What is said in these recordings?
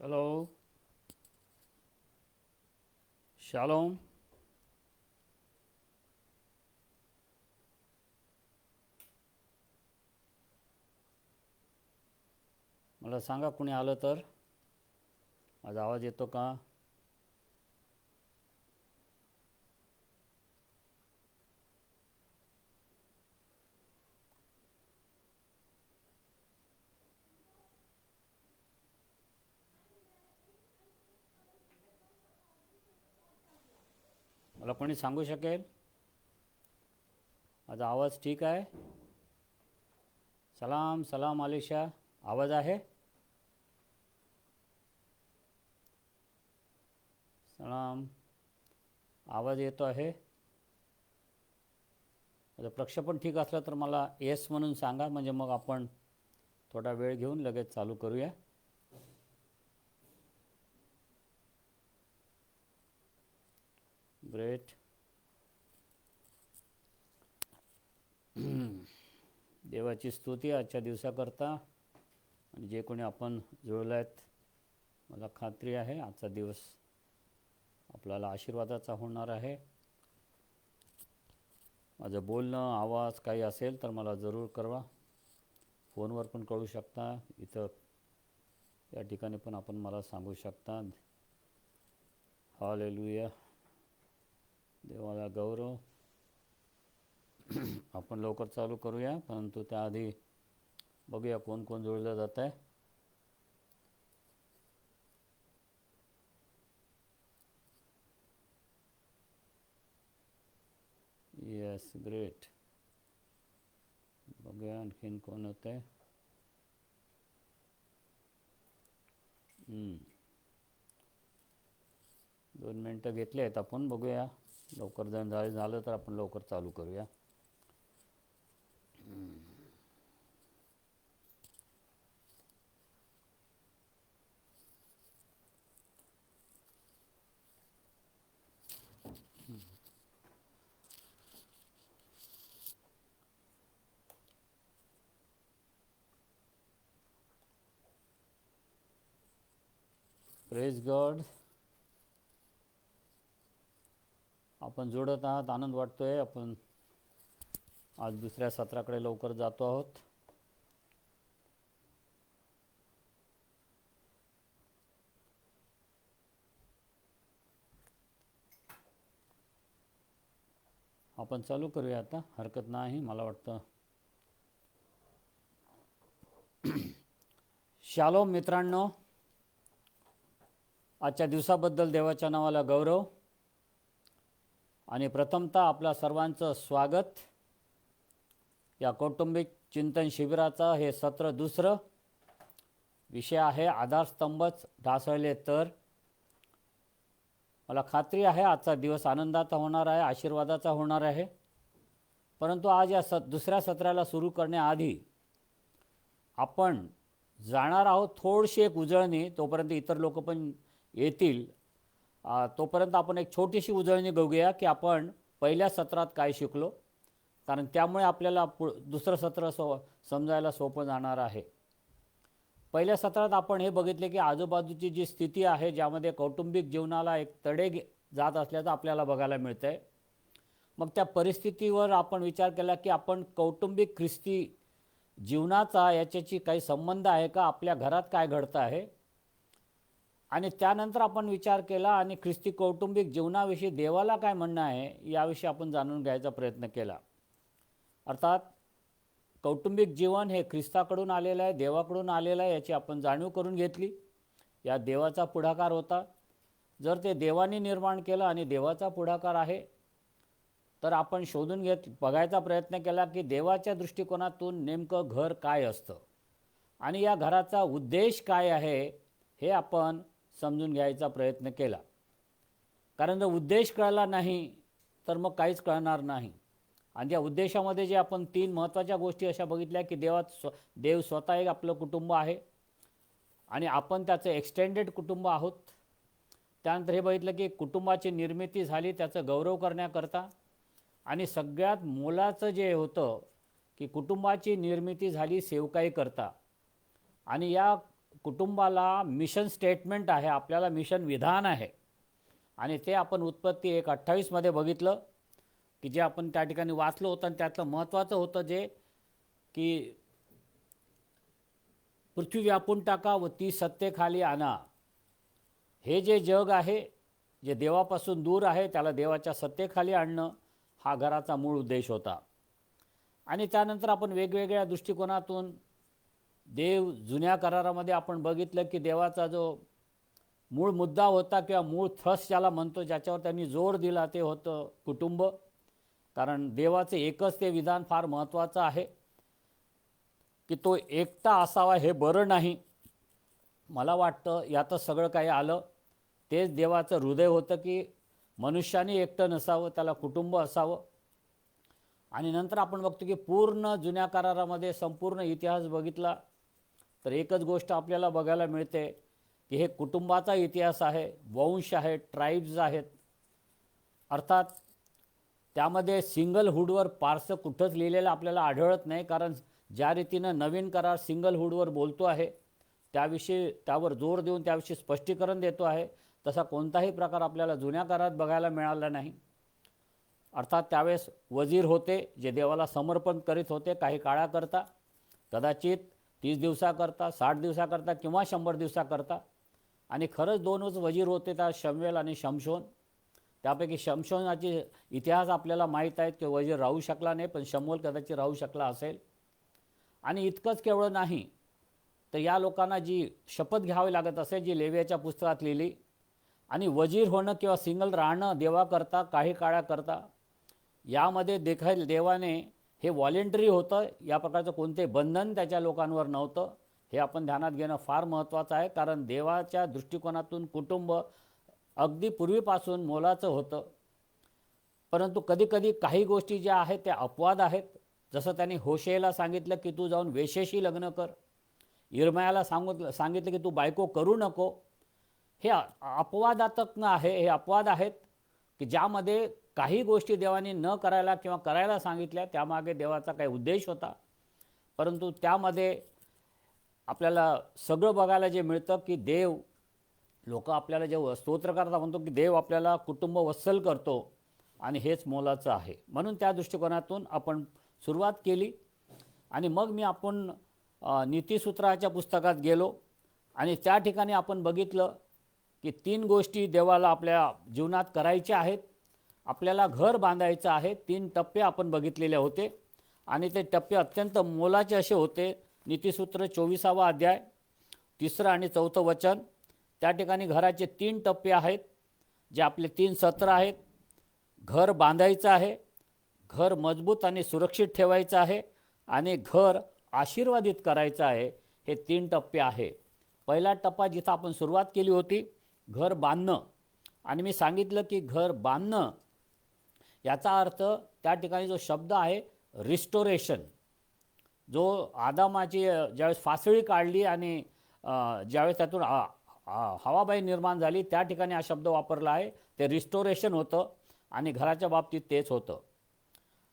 Hello. Shalom. मला सांगा कुणी आलं तर. माझा आवाज येतो का? मला कोणी सांगू शकेल? माझा आवाज ठीक आहे? सलाम सलाम आलिशा. आवाज आहे? सलाम. आवाज येतो आहे? माझं प्रक्षेपण ठीक असलं तर मला येस म्हणून सांगा, म्हणजे मग आपण थोडा वेळ घेऊन लगेच चालू करूया. ग्रेट. देवाची स्तुती आजच्या दिवसाकरता, आणि जे कोणी आपण जुळलं आहेत, मला खात्री आहे आजचा दिवस आपल्याला आशीर्वादाचा होणार आहे. माझं बोलणं, आवाज काही असेल तर मला जरूर कळवा. फोनवर पण कळू शकता, इथं या ठिकाणी पण आपण मला सांगू शकता. हालेलुया. देवाला गौरव. आपण लवकर चालू करूया, परंतु त्याआधी बघूया कोण कोण जोडलं जात आहे. Yes, great. बघूया आणखीन कोण होतं आहे. 2 मिनटं घेतले आहेत आपण. बघूया लवकर जर झालं तर आपण लवकर चालू करूया. Praise God. आपण जोडत आहात, आनंद वाटतोय. आपण आज दुसऱ्या सत्राकडे लवकर जातो आहोत. आपण चालू करूया आता, हरकत नाही मला वाटतं. शालोम मित्रांनो, आजच्या दिवसाबद्दल देवाच्या नावाला गौरव. आणि प्रथमतः आपल्या सर्वांचं स्वागत या कौटुंबिक चिंतन शिबिराचा. हे सत्र दुसरं. विषय आहे आधारस्तंभच ढासळले तर. मला खात्री आहे आजचा दिवस आनंदाचा होणार आहे, आशीर्वादाचा होणार आहे. परंतु आज या दुसऱ्या सत्राला सुरू करण्याआधी आपण जाणार आहोत थोडीशी एक उजळणी. तोपर्यंत इतर लोक पण येतील, तोपर्यंत आपण एक छोटीशी उजळणी बघूया की आपण पहिल्या सत्रात काय शिकलो, कारण त्यामुळे आपल्याला दुसरं सत्र समजायला सोपं जाणार आहे. पहिल्या सत्रात आपण हे बघितले की आजूबाजूची जी स्थिती आहे, ज्यामध्ये कौटुंबिक जीवनाला एक तडे जात असल्याचं आपल्याला बघायला मिळतं आहे. मग त्या परिस्थितीवर आपण विचार केला की आपण कौटुंबिक ख्रिस्ती जीवनाचा याच्याशी काही संबंध आहे का, आपल्या घरात काय घडतं आहे. आणि त्यानंतर आपण विचार केला आणि ख्रिस्ती कौटुंबिक जीवनाविषयी देवाला काय म्हणणं आहे याविषयी आपण जाणून घ्यायचा प्रयत्न केला. अर्थात कौटुंबिक जीवन हे ख्रिस्ताकडून आलेलं आहे, देवाकडून आलेलं आहे, याची आपण जाणीव करून घेतली. या देवाचा पुढाकार होता. जर ते देवाने निर्माण केलं आणि देवाचा पुढाकार आहे, तर आपण शोधून बघायचा प्रयत्न केला की देवाच्या दृष्टिकोनातून नेमकं घर काय असतं आणि या घराचा उद्देश काय आहे हे आपण समजून घ्यायचा प्रयत्न केला. कारण जर उद्देश कळला नाही तर मग काहीच कळणार नाही. आणि त्या उद्देशामध्ये जे आपण 3 महत्त्वाच्या गोष्टी अशा बघितल्या की देव स्वतः एक आपलं कुटुंब आहे आणि आपण त्याचं एक्सटेंडेड कुटुंब आहोत. त्यानंतर हे बघितलं की कुटुंबाची निर्मिती झाली त्याचं गौरव करण्याकरता, आणि सगळ्यात मोलाचं जे होतं की कुटुंबाची निर्मिती झाली सेवकाई करता. आणि या कुटुंबाला मिशन स्टेटमेंट आहे, आपल्याला मिशन विधान आहे. आणि ते आपण उत्पत्ती 1:28 बघितलं, की जे आपण त्या ठिकाणी वाचलं होतं. आणि त्यातलं महत्त्वाचं होतं जे की पृथ्वी व्यापून टाका व ती सत्तेखाली आणा. हे जे जग आहे, जे देवापासून दूर आहे, त्याला देवाच्या सत्तेखाली आणणं हा घराचा मूळ उद्देश होता. आणि त्यानंतर आपण वेगवेगळ्या दृष्टिकोनातून देव जुन्या करारामध्ये आपण बघितलं की देवाचा जो मूळ मुद्दा होता किंवा मूळ थ्रस्ट ज्याला म्हणतो, ज्याच्यावर त्यांनी जोर दिला, ते होतं कुटुंब. कारण देवाचे एकच ते विधान फार महत्त्वाचं आहे की तो एकटा असावा हे बरं नाही. मला वाटतं यातच सगळं काही आलं. तेच देवाचं हृदय होतं की मनुष्याने एकटं नसावं, त्याला कुटुंब असावं. आणि नंतर आपण बघतो की पूर्ण जुन्या करारामध्ये संपूर्ण इतिहास बघितला तर एकच गोष्ट आपल्याला बघायला मिळते की हे कुटुंबाचा इतिहास आहे, वंश आहेत, ट्राईब्स आहेत. अर्थात त्यामध्ये सिंगलहूडवर फारसं कुठंच लिहिलेलं आपल्याला आढळत नाही. कारण ज्या रीतीनं नवीन करार सिंगलहूडवर बोलतो आहे, त्यावर जोर देऊन त्याविषयी स्पष्टीकरण देतो आहे, तसा कोणताही प्रकार आपल्याला जुन्या करारात बघायला मिळाला नाही. अर्थात त्यावेळेस वजीर होते जे देवाला समर्पण करीत होते काही काळाकरता, कदाचित 30 दिवसाकरता, 60 दिवसाकरता किंवा 100 दिवसाकरता. आणि खरंच दोनच वजीर होते, त्या शमूएल आणि शमशोन. त्यापैकी शमशोनाची इतिहास आपल्याला माहीत आहे की वजीर राहू शकला नाही, पण शमूएल कदाचित राहू शकला असेल. आणि इतकंच केवळ नाही तर या लोकांना जी शपथ घ्यावी लागत असेल, जी लेवियाच्या पुस्तकात लिहिली. आणि वजीर होणं किंवा सिंगल राहणं देवाकरता काही काळाकरता, यामध्ये देवाने हे व्हॉलेंटरी होतं. या प्रकारचं कोणते बंधन त्याच्या लोकांवर नव्हतं. हे आपण ध्यानात घेणं फार महत्त्वाचं आहे. कारण देवाच्या दृष्टिकोनातून कुटुंब अगदी पूर्वीपासून मोलाचं होतं. परंतु कधीकधी काही गोष्टी ज्या आहेत त्या अपवाद आहेत. जसं त्यांनी होशेला सांगितलं की तू जाऊन वेश्येशी लग्न कर, इर्मयाला सांगितलं की तू बायको करू नको. हे अपवादात्मक आहे, हे अपवाद आहेत की ज्यामध्ये काही गोष्टी देवाने न करायला किंवा करायला सांगितल्या, त्यामागे देवाचा काही उद्देश होता. परंतु त्यामध्ये आपल्याला सगळं बघायला जे मिळतं की देव, लोक आपल्याला जे स्तोत्र करता म्हणतो की देव आपल्याला कुटुंब वत्सल करतो आणि हेच मोलाचं आहे. म्हणून त्या दृष्टिकोनातून आपण सुरुवात केली. आणि मग आपण नीतिसूत्राच्या पुस्तकात गेलो आणि त्या ठिकाणी आपण बघितलं की 3 गोष्टी देवाला आपल्या जीवनात करायच्या आहेत. आपल्याला घर बांधायचं आहे. 3 टप्पे आपण बघितलेले होते आणि ते टप्पे अत्यंत मोलाचे असे होते. नीतिसूत्र 24वा अध्याय 3रं आणि 4थं वचन. त्या ठिकाणी घराचे 3 टप्पे आहेत, जे आपले 3 सत्र आहेत. घर बांधायचं आहे, घर मजबूत आणि सुरक्षित ठेवायचं आहे आणि घर आशीर्वादित करायचं आहे. हे 3 टप्पे आहे. पहिला टप्पा जिथं आपण सुरुवात केली होती, घर बांधणं. आणि मी सांगितलं की घर बांधणं याचा अर्थ त्या ठिकाणी जो शब्द आहे रिस्टोरेशन, जो आदामाची ज्यावेळेस फासळी काढली आणि ज्यावेळेस त्यातून हवाबाई निर्माण झाली, त्या ठिकाणी हा शब्द वापरला आहे. ते रिस्टोरेशन होतं आणि घराच्या बाबतीत तेच होतं.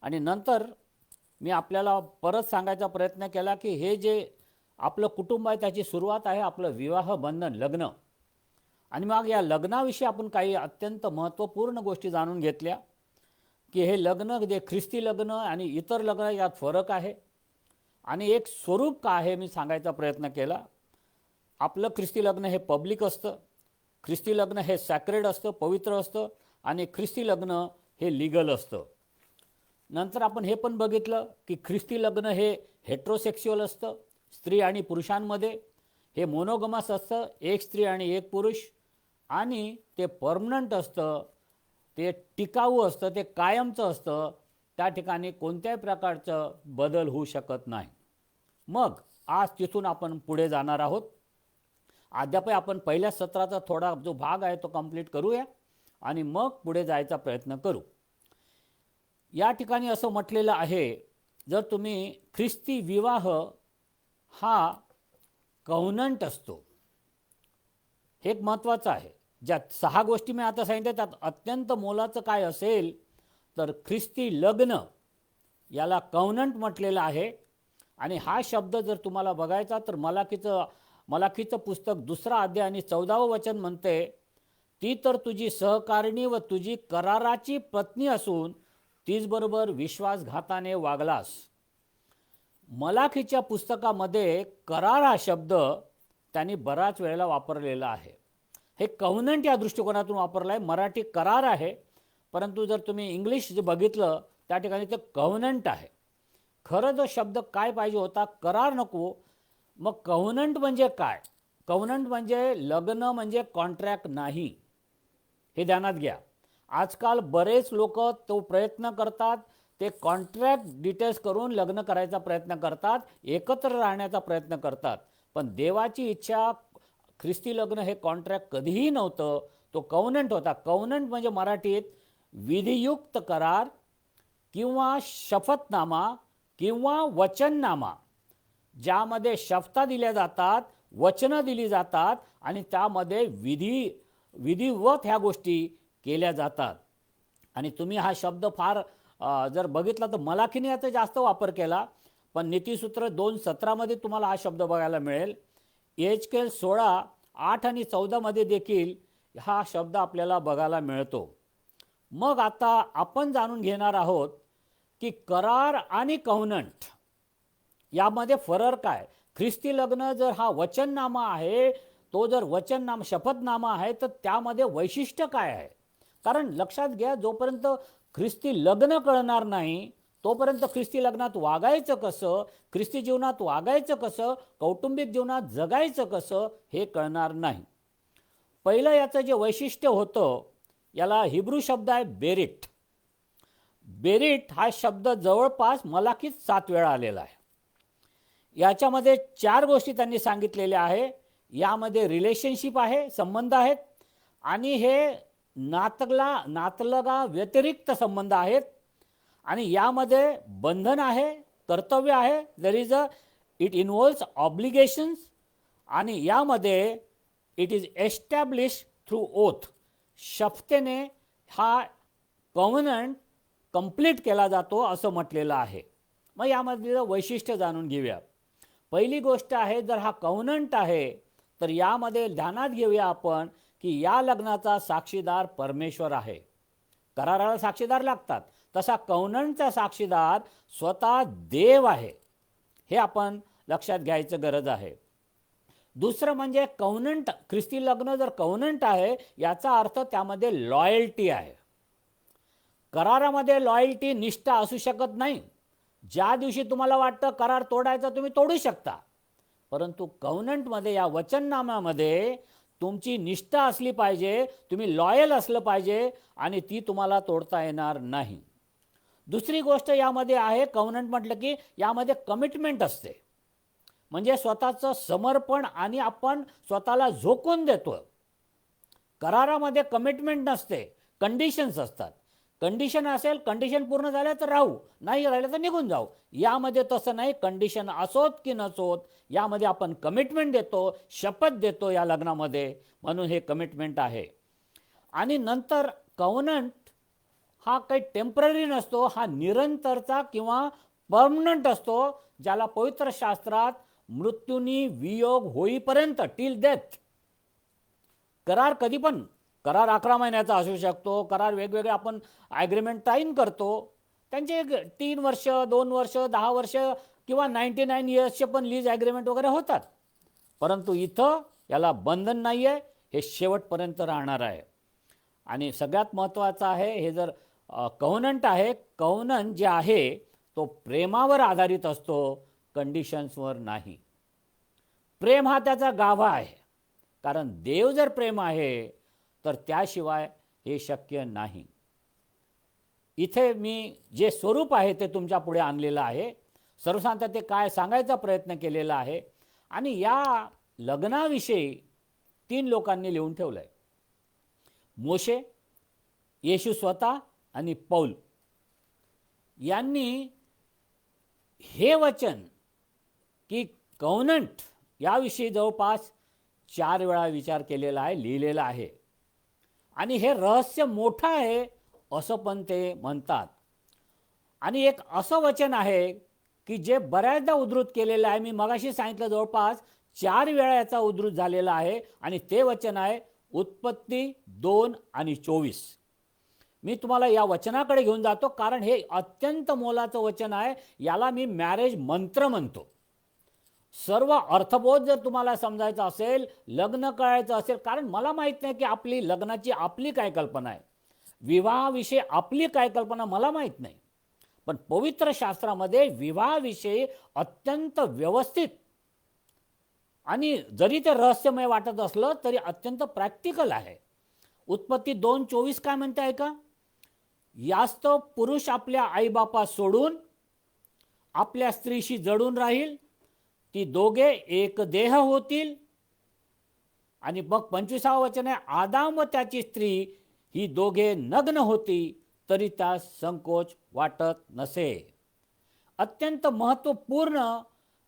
आणि नंतर मी आपल्याला परत सांगायचा प्रयत्न केला की हे जे आपलं कुटुंब आहे त्याची सुरुवात आहे आपलं विवाह बंधन, लग्न. आणि मग या लग्नाविषयी आपण काही अत्यंत महत्त्वपूर्ण गोष्टी जाणून घेतल्या की हे लग्न जे ख्रिस्ती लग्न आणि इतर लग्न यात फरक आहे आणि एक स्वरूप का आहे मी सांगायचा प्रयत्न केला. आपलं ख्रिस्ती लग्न हे पब्लिक असतं, ख्रिस्ती लग्न हे सॅक्रेड असतं, पवित्र असतं आणि ख्रिस्ती लग्न हे लीगल असतं. नंतर आपण हे पण बघितलं की ख्रिस्ती लग्न हे हेट्रोसेक्शुअल असतं, स्त्री आणि पुरुषांमध्ये. हे मोनोगमस असतं, एक स्त्री आणि एक पुरुष. आणि ते परमनंट असतं, ते टिकाऊ असतं, ते कायमचं असतं. त्या ठिकाणी कोणत्याही प्रकारचं बदल होऊ शकत नाही. मग आज तिथून आपण पुढे जाणार आहोत. अद्याप आपण पहिल्या सत्राचा थोडा जो भाग आहे तो कंप्लीट करूया आणि मग पुढे जायचा प्रयत्न करू. या ठिकाणी असं म्हटलेलं आहे, जर तुम्ही ख्रिस्ती विवाह हा कव्हनंट असतो. हे एक महत्त्वाचं आहे. ज्या 6 गोष्टी मी आता सांगितल्या त्यात अत्यंत मोलाचं काय असेल तर ख्रिस्ती लग्न, याला कव्हनंट म्हटलेलं आहे. आणि हा शब्द जर तुम्हाला बघायचा तर मलाखीचं पुस्तक 2 अध्याय आणि 14वं वचन म्हणते, ती तर तुझी सहकारिणी व तुझी कराराची पत्नी असून तीचबरोबर विश्वासघाताने वागलास. मलाखीच्या पुस्तकामध्ये करार हा शब्द त्यांनी बराच वेळेला वापरलेला आहे. हे कव्हनंट या दृष्टिकोनातून वापरला आहे. मराठी करार आहे, परंतु जर तुम्ही इंग्लिश जे बघितलं त्या ठिकाणी ते कव्हनंट आहे. खरं जो शब्द काय पाहिजे होता, करार नको. मग कव्हनंट म्हणजे काय? कव्हनंट म्हणजे लग्न म्हणजे कॉन्ट्रॅक्ट नाही, हे ध्यानात घ्या. आजकाल बरेच लोक तो प्रयत्न करतात, ते कॉन्ट्रॅक्ट डिटेल्स करून लग्न करायचा प्रयत्न करतात, एकत्र राहण्याचा प्रयत्न करतात. पण देवाची इच्छा, ख्रिस्ती लग्न हे कॉन्ट्रॅक्ट कधीही नव्हतं, तो कव्हनंट होता. कव्हनंट म्हणजे मराठीत विधियुक्त करार किंवा शपथनामा किंवा वचननामा, ज्यामध्ये शपथा दिल्या जातात, वचनं दिली जातात आणि त्यामध्ये विधिवत ह्या गोष्टी केल्या जातात. आणि तुम्ही हा शब्द फार जर बघितला तर मलाखीने याचा जास्त वापर केला, पण नीतिसूत्र 2:17 तुम्हाला हा शब्द बघायला मिळेल. एचकेल 16:8 आणि 14 देखील हा शब्द आपल्याला बघायला मिळतो. मग आता आपण जाणून घेणार आहोत की करार आणि कव्हनंट यामध्ये फरक काय. ख्रिस्ती लग्न जर हा वचननामा आहे, तो जर वचननामा शपथनामा आहे, तर त्यामध्ये वैशिष्ट्य काय आहे? कारण लक्षात घ्या, जोपर्यंत ख्रिस्ती लग्न कळणार नाही तोपर्यंत ख्रिस्ती लग्नात वागायचं कसं, ख्रिस्ती जीवनात वागायचं कसं, कौटुंबिक जीवनात जगायचं कसं हे कळणार नाही. पहिलं याचं जे वैशिष्ट्य होतं, याला हिब्रू शब्द आहे बेरिट. बेरिट हा शब्द जवळपास मलाखीत 7 वेळा आलेला आहे. याच्यामध्ये 4 गोष्टी त्यांनी सांगितलेल्या आहे. यामध्ये रिलेशनशिप आहे, संबंध आहेत, आणि हे नातलगा व्यतिरिक्त संबंध आहेत, आणि यामध्ये बंधन आहे, कर्तव्य आहे, इट इन्व्हॉल्व्स ऑब्लिगेशन्स, आणि यामध्ये it is establish through oath. शपथेने हा कव्हनंट कंप्लीट केला जातो असं म्हटलेलं आहे. मग यामधलं वैशिष्ट्य जाणून घेऊया. पहिली गोष्ट आहे, जर हा कव्हनंट आहे तर यामध्ये ध्यानात घेऊया आपण की या लग्नाचा साक्षीदार परमेश्वर आहे. कराराला साक्षीदार लागतात, तसा कव्हनंटचा साक्षीदार स्वतः देव आहे, हे आपण लक्षात घ्यायचं गरज आहे. दुसरं म्हणजे कव्हनंट, ख्रिस्ती लग्न जर कव्हनंट आहे याचा अर्थ त्यामध्ये लॉयल्टी आहे. करारामध्ये लॉयल्टी, निष्ठा असू शकत नाही. ज्या दिवशी तुम्हाला वाटतं करार तोडायचा तुम्ही तोडू शकता, परंतु कव्हनंटमध्ये, या वचननाम्यामध्ये तुमची निष्ठा असली पाहिजे, तुम्ही लॉयल असलं पाहिजे, आणि ती तुम्हाला तोडता येणार नाही. दुसरी गोष्ट यामध्ये आहे, कव्हनंट म्हटलं की यामध्ये कमिटमेंट असते, म्हणजे स्वतःचं समर्पण, आणि आपण स्वतःला झोकून देतो. करारामध्ये कमिटमेंट नसते, कंडिशन्स असतात. कंडिशन असेल, कंडिशन पूर्ण झाल्या तर राहू, नाही राहिलं तर निघून जाऊ. यामध्ये तसं नाही, कंडिशन असोत की नसोत, यामध्ये आपण कमिटमेंट देतो, शपथ देतो या लग्नामध्ये, म्हणून हे कमिटमेंट आहे. आणि नंतर कव्हनंट हा काही टेम्पररी नसतो, हा निरंतरचा किंवा परमनंट असतो, ज्याला पवित्र शास्त्रात मृत्यूनी वियोग होईपर्यंत, टिल डेथ. करार कधी पण, करार 11 महिन्याचा असू शकतो, करार वेगवेगळे आपण ॲग्रीमेंट साईन करतो, त्यांचे 3 वर्ष, 2 वर्ष, 10 वर्ष किंवा 99 इयर्सचे पण लीज ॲग्रीमेंट वगैरे होतात. परंतु इथं याला बंधन नाही आहे, हे शेवटपर्यंत राहणार आहे. आणि सगळ्यात महत्त्वाचं आहे, हे जर कव्हनंट आहे, कव्हनंट जे आहे तो प्रेमावर आधारित असतो, कंडिशन्सवर नाही. प्रेम हा त्याचा गाभा आहे, कारण देव जर प्रेम आहे तर त्याशिवाय हे शक्य नाही. इथे मी जे स्वरूप आहे ते तुमच्या पुढे आणलेलं आहे, सर्वसाधारणतः ते काय सांगायचा प्रयत्न केलेला आहे. आणि या लग्नाविषयी 3 लोकांनी लिहून ठेवलं आहे, मोशे, येशू स्वतः आणि पौल. यांनी हे वचन की कव्हनंट याविषयी जवळपास 4 वेळा विचार केलेला आहे, लिहिलेला आहे. आणि हे रहस्य मोठं आहे असं पण ते म्हणतात. आणि एक असं वचन आहे की जे बऱ्याचदा उद्धृत केलेलं आहे. मी मगाशी सांगितलं, जवळपास 4 वेळा याचा उद्धृत झालेला आहे आणि ते वचन आहे उत्पत्ती 2 आणि 24. मी तुम्हाला या वचनाकडे घेऊन जातो कारण हे अत्यंत मोलाचं वचन आहे. याला मी मॅरेज मंत्र म्हणतो. सर्व अर्थबोध जर तुम्हाला समजायचा असेल, लग्न करायचं असेल, कारण मला माहीत नाही की आपली लग्नाची आपली काय कल्पना आहे, विवाहाविषयी आपली काय कल्पना मला माहीत नाही, पण पवित्र शास्त्रामध्ये विवाहाविषयी अत्यंत व्यवस्थित आणि जरी ते रहस्यमय वाटत असलं तरी अत्यंत प्रॅक्टिकल आहे. उत्पत्ती 2:24 काय म्हणते आहे का? यास्तव पुरुष आपल्या आईबापास सोडून आपल्या स्त्रीशी जडून राहील, ती दोघे एक देह होतील. आणि मग 25 वचन आहे, आदाम व त्याची स्त्री ही दोघे नग्न होती तरी त्यास संकोच वाटत नसे. अत्यंत महत्त्वपूर्ण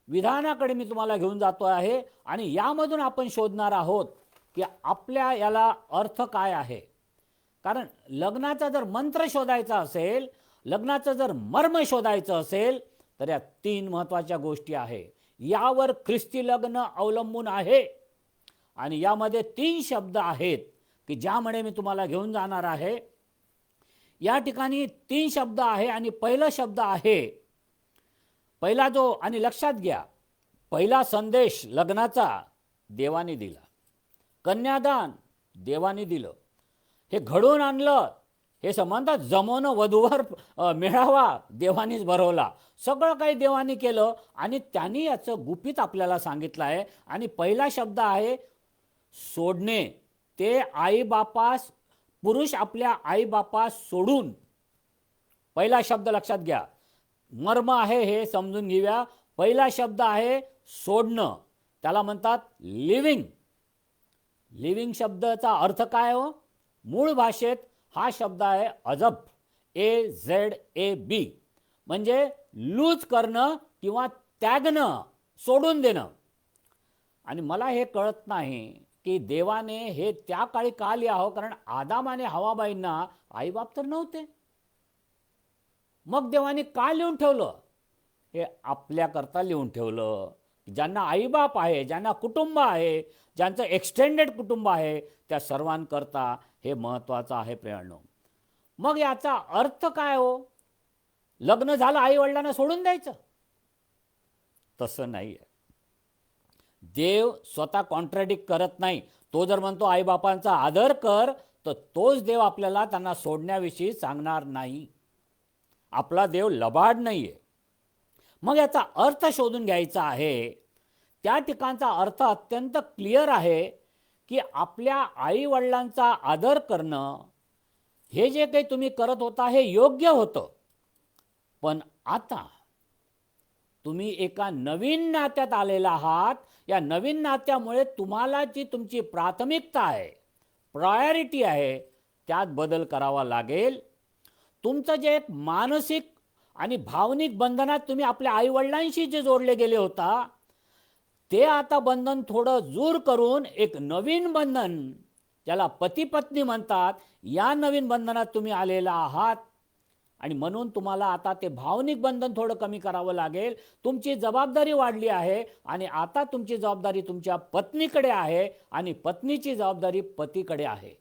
विधानाकडे मी तुम्हाला घेऊन जातो आहे आणि यामधून आपण शोधणार आहोत की आपल्या याला अर्थ काय आहे. कारण लग्नाचा जर मंत्र शोधायचा असेल, लग्नाचं जर मर्म शोधायचं असेल तर या 3 महत्त्वाच्या गोष्टी आहे. यावर ख्रिस्ती लग्न अवलंबून आहे आणि यामध्ये 3 शब्द आहेत की ज्यामुळे मी तुम्हाला घेऊन जाणार आहे. या ठिकाणी 3 शब्द आहे आणि पहिला शब्द आहे, पहिला जो, आणि लक्षात घ्या, पहिला संदेश लग्नाचा देवाने दिला, कन्यादान देवाने दिलं, हे घडवून आणलं, हे म्हणतात जमवणं वधूवर मेळावा देवानीच भरवला, सगळं काही देवानी केलं आणि त्यांनी याचं गुपित आपल्याला सांगितलं आहे. आणि पहिला शब्द आहे सोडणे. ते आईबापास, पुरुष आपल्या आईबापास सोडून, पहिला शब्द लक्षात घ्या, मर्म आहे हे समजून घेऊया. पहिला शब्द आहे सोडणं, त्याला म्हणतात लिव्हिंग. लिव्हिंग शब्दाचा अर्थ काय हो? मूळ भाषेत हा शब्द आहे अजब, AZAB, म्हणजे लूज करणं किंवा त्यागणं, सोडून देणं. आणि मला हे कळत नाही की देवाने हे त्या काळी का लिहावं, कारण आदाम आणि हवाबाईंना आईबाप तर नव्हते. मग देवाने का लिहून ठेवलं? हे आपल्याकरता लिहून ठेवलं. ज्यांना आईबाप आहे, ज्यांना कुटुंब आहे, ज्यांचं एक्सटेंडेड कुटुंब आहे, त्या सर्वांकरता हे महत्त्वाचं आहे प्रियांनो. मग याचा अर्थ काय हो? लग्न झालं आई वडिलांना सोडून द्यायचं? तसं नाही आहे. देव स्वतः कॉन्ट्रॅडिक्ट करत नाही. तो जर म्हणतो आईबापांचा आदर कर, तर तोच देव आपल्याला त्यांना सोडण्याविषयी सांगणार नाही. आपला देव लबाड नाही आहे. मग याचा अर्थ शोधून घ्यायचा आहे. त्या ठिकाणचा अर्थ अत्यंत क्लिअर आहे की आपल्या आई वडिलांचा आदर करणं, हे जे काही तुम्ही करत होता हे योग्य होतं. पण आता तुम्ही एका नवीन नात्यात आलेला आहात. या नवीन नात्यामुळे तुम्हाला जी तुमची प्राथमिकता आहे, प्रायोरिटी आहे, त्यात बदल करावा लागेल. तुमचं जे एक मानसिक आणि भावनिक बंधनात तुम्ही आपल्या आईवडिलांशी जे जोडले गेले होता, ते आता बंधन थोडं दूर करून एक नवीन बंधन, ज्याला पती पत्नी म्हणतात, या नवीन बंधनात तुम्ही आलेला आहात. आणि म्हणून तुम्हाला आता ते भावनिक बंधन थोडं कमी करावं लागेल. तुमची जबाबदारी वाढली आहे आणि आता तुमची जबाबदारी तुमच्या पत्नीकडे आहे आणि पत्नीची जबाबदारी पतीकडे आहे.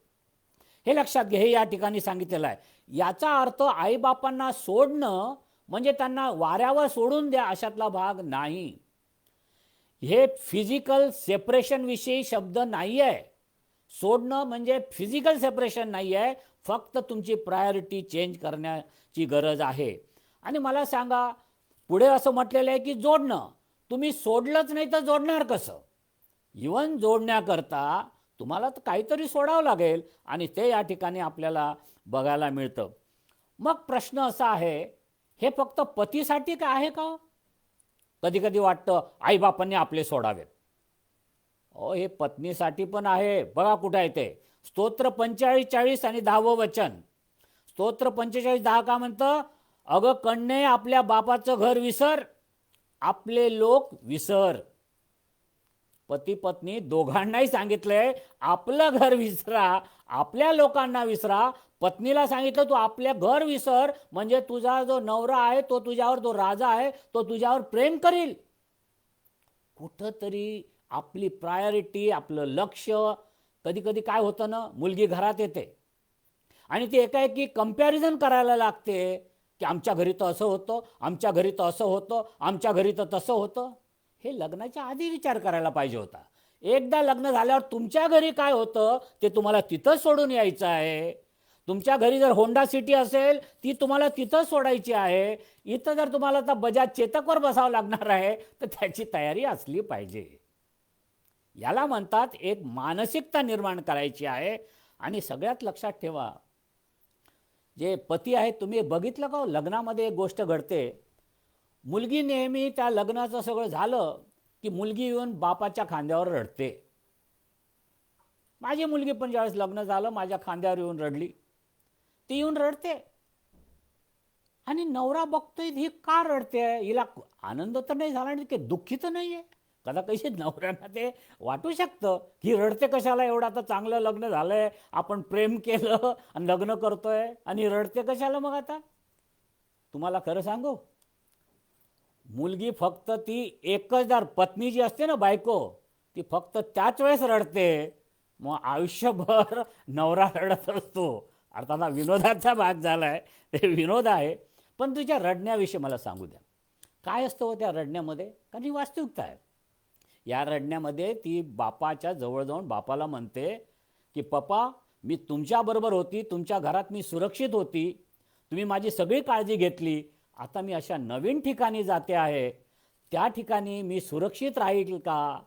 हे लक्षात घे, हे या ठिकाणी सांगितलेलं आहे. याचा अर्थ आईबापांना सोडणं म्हणजे त्यांना वाऱ्यावर सोडून द्या अशातला भाग नाही. हे फिजिकल सेपरेशन विषयी शब्द नाही आहे. सोडणं म्हणजे फिजिकल सेपरेशन नाही आहे, फक्त तुमची प्रायोरिटी चेंज करण्याची गरज आहे. आणि मला सांगा, पुढे असं म्हटलेलं आहे की जोडणं, तुम्ही सोडलंच नाही तर जोडणार कसं? इवन जोडण्याकरता तुम्हाला तर काहीतरी सोडावं लागेल आणि ते या ठिकाणी आपल्याला बघायला मिळतं. मग प्रश्न असा आहे, हे फक्त पतीसाठी का आहे का? कधी कधी वाटतं आईबापांनी आपले सोडावेत. हे पत्नीसाठी पण आहे. बघा कुठं आहे ते, स्तोत्र 45:40 आणि 10वं वचन. स्तोत्र 45:10 का म्हणतं? अगं कन्ये, आपल्या बापाचं घर विसर, आपले लोक विसर. पती पत्नी दोघांनाही सांगितलंय आपलं घर विसरा, आपल्या लोकांना विसरा. पत्नीला सांगितलं तू आपल्या घर विसर, म्हणजे तुझा जो नवरा आहे तो तुझ्यावर, जो राजा आहे तो तुझ्यावर प्रेम करील. कुठंतरी आपली प्रायोरिटी, आपलं लक्ष, कधी कधी काय होतं ना, मुलगी घरात येते आणि ती एकाएकी कंपॅरिझन करायला लागते की आमच्या घरी तर असं होतं, आमच्या घरी तर असं होतं, आमच्या घरी तर तसं होतं. हे लग्नाच्या आधी विचार करायला पाहिजे होता. एकदा लग्न झाल्यावर तुमच्या घरी काय होतं ते तुम्हाला तिथंच सोडून यायचं आहे. तुमच्या घरी जर होंडा सिटी असेल ती तुम्हाला तिथंच सोडायची आहे. इथं जर तुम्हाला आता बजाज चेतकवर बसावं लागणार आहे तर त्याची तयारी असली पाहिजे. याला म्हणतात एक मानसिकता निर्माण करायची आहे. आणि सगळ्यात लक्षात ठेवा, जे पती आहेत, तुम्ही बघितलं का लग्नामध्ये एक गोष्ट घडते. मुलगी नेहमी त्या लग्नाचं सगळं झालं की मुलगी येऊन बापाच्या खांद्यावर रडते. माझी मुलगी पण ज्यावेळेस लग्न झालं माझ्या खांद्यावर येऊन रडली. ती येऊन रडते आणि नवरा बघतोय ही का रडते, हिला आनंद तर नाही झाला आणि की दुःखी तर नाही आहे. कदा कशी नवऱ्यांना ते वाटू शकतं ही रडते कशाला, एवढं आता चांगलं लग्न झालंय, आपण प्रेम केलं आणि लग्न करतोय आणि रडते कशाला. मग आता तुम्हाला खरं सांगू, मुलगी फक्त ती एकच जर पत्नी जी असते ना, बायको, ती फक्त त्याच वेळेस रडते. मग आयुष्यभर नवरा रडत असतो. अर्थात हा विनोदाचा भाग झाला आहे, ते विनोद आहे. पण तुझ्या रडण्याविषयी मला सांगू द्या, काय असतं हो त्या रडण्यामध्ये. कारण ही वास्तविकता आहे. या रडण्यामध्ये ती बापाच्या जवळ जाऊन बापाला म्हणते की पप्पा, मी तुमच्याबरोबर होती, तुमच्या घरात मी सुरक्षित होती, तुम्ही माझी सगळी काळजी घेतली, आता मी अशा नवीन ठिकाणी जाते आहे, त्या ठिकाणी मी सुरक्षित राहील का.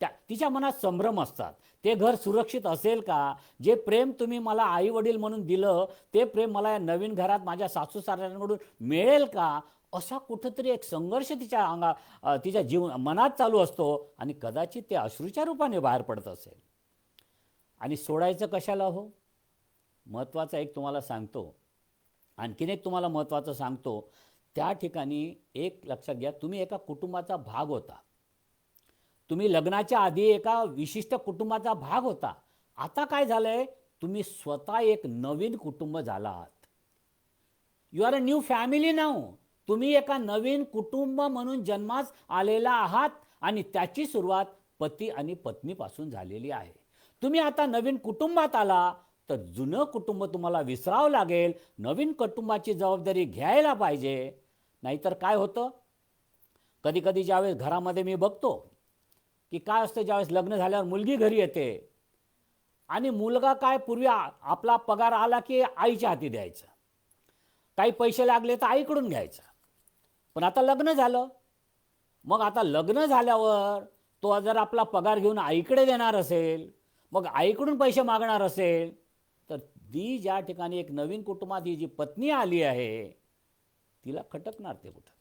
तिच्या मनात संभ्रम असतात. ते घर सुरक्षित असेल का, जे प्रेम तुम्ही मला आई वडील म्हणून दिलं ते प्रेम मला या नवीन घरात माझ्या सासू सासऱ्यांकडून मिळेल का, असा कुठंतरी एक संघर्ष तिच्या मनात चालू असतो. आणि कदाचित ते अश्रूच्या रूपाने बाहेर पडत असेल. आणि सोडायचं कशाला हो. महत्त्वाचं एक तुम्हाला सांगतो, आणखीन एक तुम्हाला महत्त्वाचं सांगतो. त्या ठिकाणी एक लक्षात घ्या, तुम्ही एका कुटुंबाचा भाग होता. तुम्ही लग्नाच्या आधी एका विशिष्ट कुटुंबाचा भाग होता. आता काय झालंय, तुम्ही स्वतः एक नवीन कुटुंब झाला आहात. You are a new family now. तुम्ही एका नवीन कुटुंब म्हणून जन्मास आलेला आहात आणि त्याची सुरुवात पती आणि पत्नीपासून झालेली आहे. तुम्ही आता नवीन कुटुंबात आला तर जुनं कुटुंब तुम्हाला विसरावं लागेल. नवीन कुटुंबाची जबाबदारी घ्यायला पाहिजे. नाहीतर काय होतं, कधी कधी ज्यावेळेस घरामध्ये मी बघतो की काय असतं, ज्यावेळेस लग्न झाल्यावर मुलगी घरी येते आणि मुलगा काय, पूर्वी आपला पगार आला की आईच्या हाती द्यायचा, काही पैसे लागले तर आईकडून घ्यायचा. पण आता लग्न झालं, मग आता लग्न झाल्यावर तो जर आपला पगार घेऊन आईकडे देणार असेल, मग आईकडून पैसे मागणार असेल, तर ती ज्या ठिकाणी एक नवीन कुटुंबात ही जी पत्नी आली आहे तिला खटकणार ते कुठंतरी.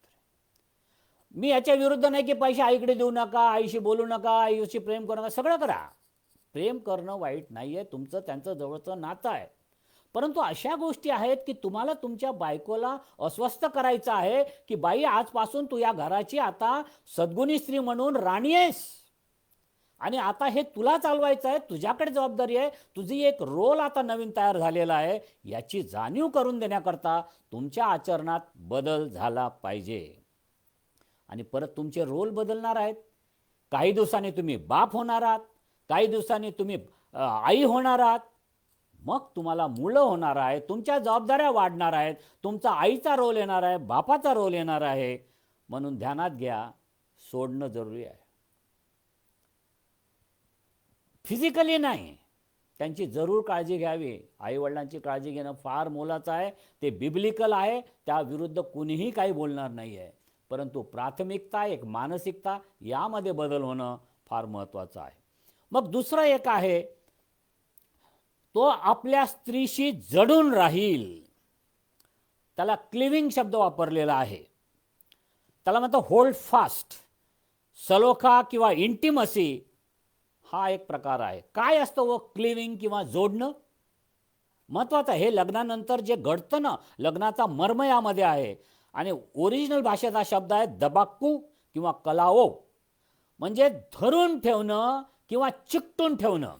मी याच्या विरुद्ध नाही की पैसे आईकडे देऊ नका, आईशी बोलू नका, आईशी प्रेम करू नका, सगळं करा. प्रेम करणं वाईट नाही आहे, तुमचं त्यांचं जवळचं नातं आहे. परंतु अशा गोष्टी आहेत की तुम्हाला तुमच्या बायकोला अस्वस्थ करायचं आहे की बाई, आजपासून तू या घराची आता सद्गुणी स्त्री म्हणून राणी आहेस आणि आता हे तुला चालवायचं आहे, तुझ्याकडे जबाबदारी आहे, तुझी एक रोल आता नवीन तयार झालेला आहे. याची जाणीव करून देण्याकरता तुमच्या आचरणात बदल झाला पाहिजे. आणि परत तुमचे रोल बदलणार आहेत. काही दिवसांनी तुम्ही बाप होणार आहात, काही दिवसांनी तुम्ही आई होणार आहात, मग तुम्हाला मुलं होणार आहे, तुमच्या जबाबदाऱ्या वाढणार आहेत, तुमचा आईचा रोल येणार आहे, बापाचा रोल येणार आहे. म्हणून ध्यानात घ्या, सोडणं जरुरी आहे. फिजिकली नाही, त्यांची जरूर काळजी घ्यावी. आईवडिलांची काळजी घेणं फार मोलाचं आहे. ते बिब्लिकल आहे, त्या विरुद्ध कुणीही काही बोलणार नाही आहे. परंतु प्राथमिकता, एक मानसिकता, यामध्ये बदल होणं फार महत्त्वाचं आहे. मग दुसरं एक आहे, तो आपल्या स्त्रीशी जडून राहील. त्याला क्लिविंग शब्द वापरलेला आहे. त्याला म्हणतो होल्ड फास्ट. सलोखा किंवा इंटिमसी हा एक प्रकार आहे. काय असतं व क्लिविंग किंवा जोडणं? महत्त्वाचं आहे. हे लग्नानंतर जे घडतं ना, लग्नाचा मर्म यामध्ये आहे. आणि ओरिजिनल भाषेचा शब्द आहे दबाक्कू किंवा कलाओ, म्हणजे धरून ठेवणं किंवा चिकटून ठेवणं.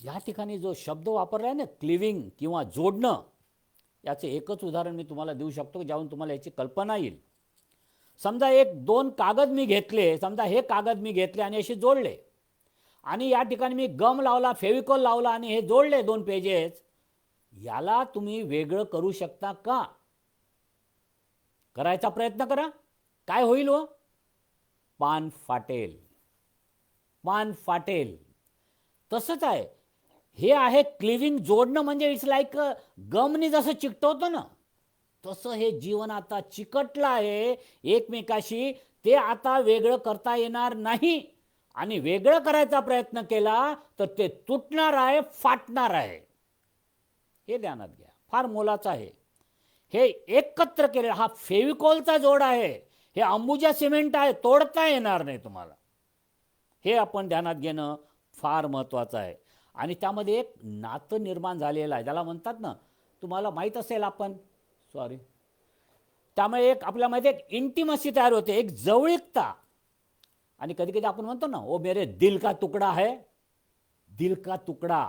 या ठिकाणी जो शब्द वापरला आहे ना, क्लिविंग किंवा जोडणं, याचे एकच उदाहरण मी तुम्हाला देऊ शकतो ज्यावरून तुम्हाला याची कल्पना येईल. समजा एक दोन कागद मी घेतले, समजा हे कागद मी घेतले आणि असे जोडले, आणि या ठिकाणी मी गम लावला, फेविकॉल लावला आणि हे जोडले दोन पेजेस, याला तुम्ही वेगळं करू शकता का? करायचा प्रयत्न करा. काय होईल हो? पान फाटेल, पान फाटेल. तसंच आहे, हे आहे क्लिविंग, जोडणं. म्हणजे इट्स लाईक गमनी जसं चिकटवतो ना, तसं हे जीवन आता चिकटलं आहे एकमेकाशी. ते आता वेगळं करता येणार नाही, आणि वेगळं करायचा प्रयत्न केला तर ते तुटणार आहे, फाटणार आहे. हे ध्यानात घ्या, फार मोलाचं आहे. हे एकत्र केलेलं, हा फेविकॉलचा जोड आहे, हे अंबुजा सिमेंट आहे, तोडता येणार नाही तुम्हाला. हे आपण ध्यानात घेणं फार महत्त्वाचं आहे. आणि त्यामध्ये एक नातं निर्माण झालेलं आहे, ज्याला म्हणतात ना, तुम्हाला माहीत असेल, त्यामुळे एक आपल्यामध्ये एक इंटिमसी तयार होते, एक जवळीकता. आणि कधी कधी आपण म्हणतो ना, ओ मेरे दिल का तुकडा है, दिल का तुकडा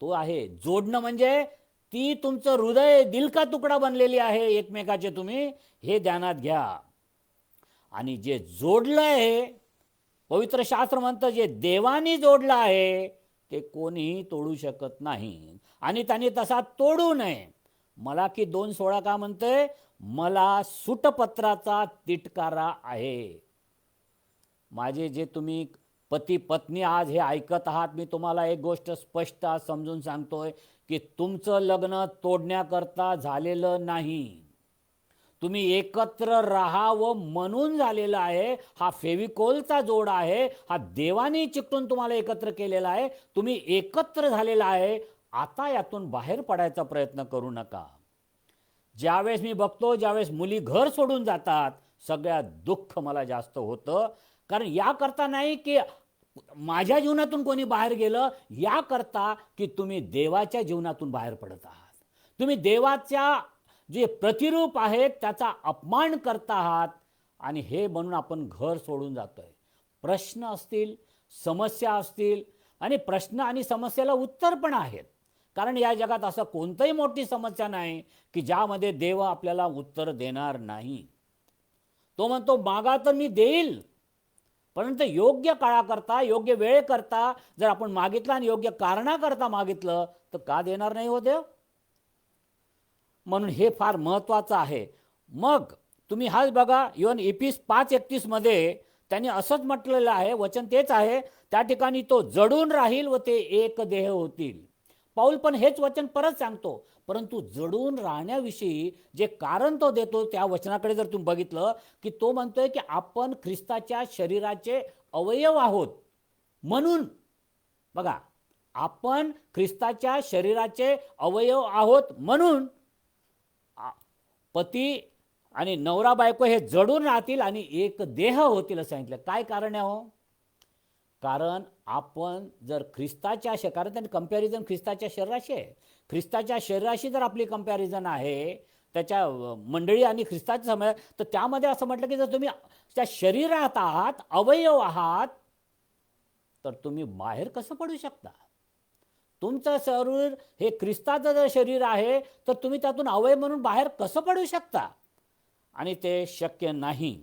तो आहे. जोडणं म्हणजे ती तुमचं हृदय दिल का तुकडा बनलेली आहे एकमेकाचे, तुम्ही हे ध्यानात घ्या. आणि जे जोडलं आहे, पवित्र शास्त्र म्हणतं, जे देवाने जोडलं आहे ते कोणीही तोडू शकत नाही, आणि त्यांनी तसा तोडू नये. मलाकी 2:16 का म्हणतंय? मला सूटपत्राचा तिटकारा आहे. माझे जे तुम्ही पती पत्नी आज हे ऐकत आहात, मी तुम्हाला एक गोष्ट स्पष्ट समजून सांगतोय की तुमचं लग्न तोडण्याकरता झालेलं नाही. तुम्ही एकत्र राहावं म्हणून झालेलं आहे. हा फेविकॉलचा जोड आहे, हा देवाने चिकटून तुम्हाला एकत्र केलेला आहे. तुम्ही एकत्र झालेला आहे. आता यातून बाहेर पडायचा प्रयत्न करू नका. ज्यावेळेस मी बघतो, ज्यावेळेस मुली घर सोडून जातात, सगळ्यात दुःख मला जास्त होतं. कारण याकरता नाही की माझ्या जीवनातून कोणी बाहेर गेलं, याकरता की तुम्ही देवाच्या जीवनातून बाहेर पडत आहात. तुम्ही देवाच्या जे प्रतिरूप आहेत त्याचा अपमान करत आहात, आणि हे म्हणून आपण घर सोडून जातोय. प्रश्न असतील, समस्या असतील, आणि प्रश्न आणि समस्याला उत्तर पण आहेत. कारण या जगात असं कोणतंही मोठी समस्या नाही की ज्यामध्ये देव आपल्याला उत्तर देणार नाही. तो म्हणतो, मागा तर मी देईल, परंतु योग्य काळाकरता, योग्य वेळेकरता जर आपण मागितलं आणि योग्य कारणाकरता मागितलं तर का देणार नाही हो देव? म्हणून हे फार महत्त्वाचं आहे. मग तुम्ही हाच बघा, इव्हन इफिस 5:31 मध्ये त्यांनी असंच म्हटलेलं आहे, वचन तेच आहे. त्या ठिकाणी तो जडून राहील व ते एक देह होतील. पाऊल पण हेच वचन परत सांगतो. परंतु जडून राहण्याविषयी जे कारण तो देतो, त्या वचनाकडे जर तुम्ही बघितलं की तो म्हणतोय की आपण ख्रिस्ताच्या शरीराचे अवयव आहोत. म्हणून बघा, आपण ख्रिस्ताच्या शरीराचे अवयव आहोत म्हणून पती आणि नवरा बायको हे जडून राहतील आणि एक देह होतील असं सांगितलं. काय कारण आहे हो? कारण आपण जर ख्रिस्ताच्या, कारण त्यांनी कंपॅरिझन ख्रिस्ताच्या शरीराशी आहे. ख्रिस्ताच्या शरीराशी जर आपली कंपॅरिझन आहे, त्याच्या मंडळी आणि ख्रिस्ताच्या समय, तर त्यामध्ये असं म्हटलं की जर तुम्ही त्या शरीरात आहात, अवयव आहात, तर तुम्ही बाहेर कसं पडू शकता? तुमचं शरीर हे ख्रिस्ताचं जर शरीर आहे तर तुम्ही त्यातून अवयव म्हणून बाहेर कसं पडू शकता? आणि ते शक्य नाही.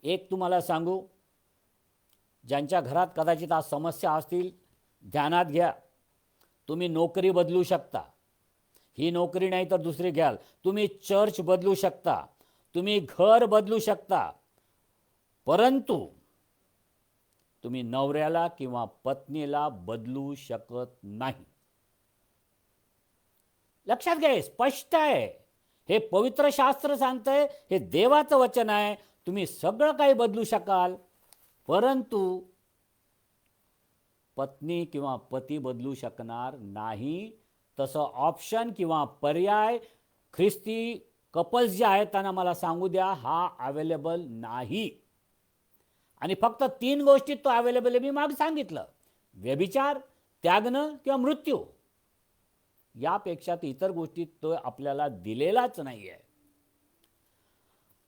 एक तुम्हाला सांगू, ज्यांच्या घरात कदाचित आज समस्या असतील, ध्यानात घ्या, तुम्ही नोकरी बदलू शकता. ही नोकरी नाही तर दुसरी घ्याल. तुम्ही चर्च बदलू शकता, तुम्ही घर बदलू शकता, परंतु तुम्ही नवऱ्याला किंवा पत्नीला बदलू शकत नाही. लक्षात घ्या, स्पष्ट आहे. हे पवित्र शास्त्र सांगतंय, हे देवाचं वचन आहे. तुम्ही सगळं काही बदलू शकाल, परंतु पत्नी किंवा पती बदलू शकणार नाही. तसं ऑप्शन किंवा पर्याय ख्रिस्ती कपल्स जे आहेत त्यांना मला सांगू द्या, हा अवेलेबल नाही. आणि फक्त 3 गोष्टीत तो अवेलेबल आहे. मी मागे सांगितलं, व्यभिचार, त्यागणं किंवा मृत्यू. यापेक्षा इतर गोष्टीत तो आपल्याला दिलेलाच नाही आहे.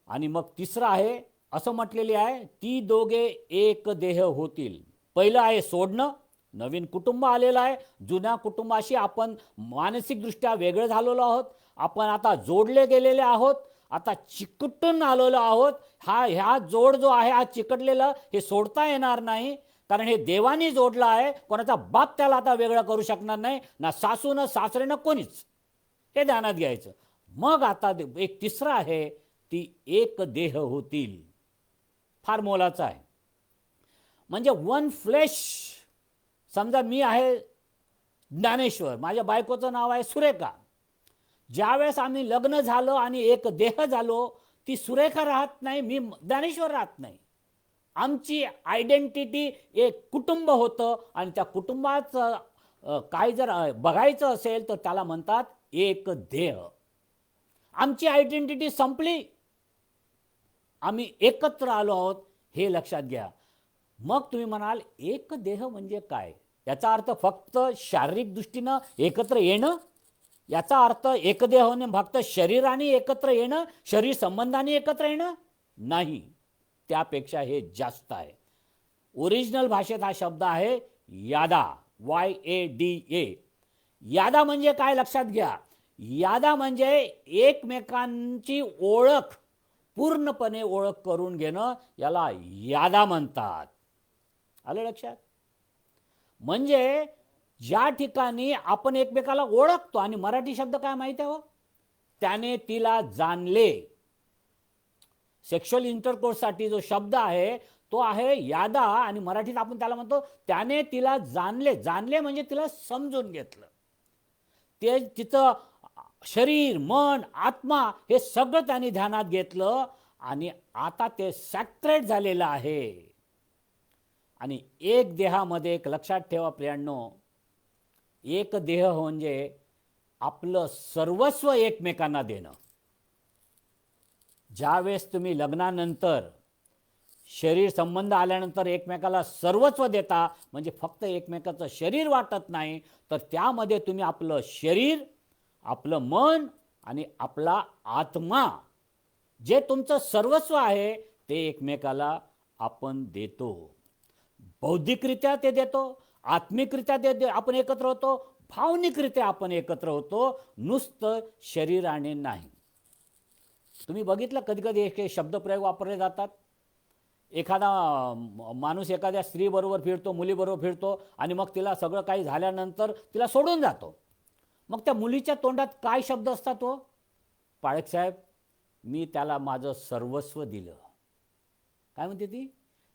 आणि मग तिसरं आहे, असं म्हटलेले आहे, ती दोघे एक देह होतील. पहिलं आहे सोडणं. नवीन कुटुंब आलेलं आहे. जुन्या कुटुंबाशी आपण मानसिकदृष्ट्या वेगळे झालेलो आहोत. आपण आता जोडले गेलेले आहोत. आता चिकटून आलेलो आहोत. ह्या जोड जो आहे हा चिकटलेला हे सोडता येणार नाही, कारण हे देवानी जोडलं आहे. कोणाचा बाप त्याला आता वेगळं करू शकणार नाही, ना सासू ना सासरे ना कोणीच. हे ध्यानात घ्यायचं. मग आता एक तिसरं आहे, ती एक देह होतील. फार मोलाचं आहे. म्हणजे वन फ्लेश. समजा मी आहे ज्ञानेश्वर, माझ्या बायकोचं नाव आहे सुरेखा. ज्यावेळेस आम्ही लग्न झालो आणि एक देह झालो, ती सुरेखा राहत नाही, मी ज्ञानेश्वर राहत नाही. आमची आयडेंटिटी एक कुटुंब होतं आणि त्या कुटुंबाचं काय जर बघायचं असेल तर त्याला म्हणतात एक देह. आमची आयडेंटिटी संपली, आम्ही एकत्र आलो आहोत, हे लक्षात घ्या. मग तुम्ही म्हणाल एक देह म्हणजे काय? याचा अर्थ फक्त शारीरिक दृष्टीनं एकत्र येणं? याचा अर्थ एकदेह होणे फक्त शरीराने एकत्र येणं, शरीर संबंधाने एकत्र येणं? नाही, त्यापेक्षा हे जास्त आहे. ओरिजिनल भाषेत हा शब्द आहे यादा, YADA. यादा म्हणजे काय लक्षात घ्या. यादा म्हणजे एकमेकांची ओळख, पूर्णपणे ओळख करून घेणं, याला यादा म्हणतात. आलं लक्षात? म्हणजे ज्या ठिकाणी आपण एकमेकाला ओळखतो, आणि मराठी शब्द काय माहिती आहे हो, त्याने तिला जाणले. सेक्शुअल इंटरकोर्ससाठी जो शब्द आहे तो आहे यादा, आणि मराठीत आपण त्याला म्हणतो त्याने तिला जाणले. जाणले म्हणजे तिला समजून घेतलं. ते तिचं शरीर, मन, आत्मा हे सगळं त्याने ध्यानात घेतलं, आणि आता ते सॅक्रेट झालेलं आहे. आणि एक देहामध्ये एक लक्षात ठेवा प्रियांनो, एक देह म्हणजे आपलं सर्वस्व एकमेकांना देणं. ज्यावेळेस तुम्ही लग्नानंतर शरीर संबंध आल्यानंतर एकमेकाला सर्वस्व देता, म्हणजे फक्त एकमेकाचं शरीर वाटत नाही, तर त्यामध्ये तुम्ही आपलं शरीर, आपलं मन आणि आपला आत्मा, जे तुमचं सर्वस्व आहे ते एकमेकाला आपण देतो. बौद्धिकरित्या ते देतो, आत्मिकरित्या ते आपण एकत्र होतो, भावनिकरित्या आपण एकत्र होतो, नुसतं शरीराने नाही. तुम्ही बघितलं कधी कधी एक शब्दप्रयोग वापरले जातात. एखादा माणूस एखाद्या स्त्रीबरोबर फिरतो, मुलीबरोबर फिरतो, आणि मग तिला सगळं काही झाल्यानंतर तिला सोडून जातो. मग त्या मुलीच्या तोंडात काय शब्द असतात हो? पाळक साहेब, मी त्याला माझं सर्वस्व दिलं. काय म्हणते ती?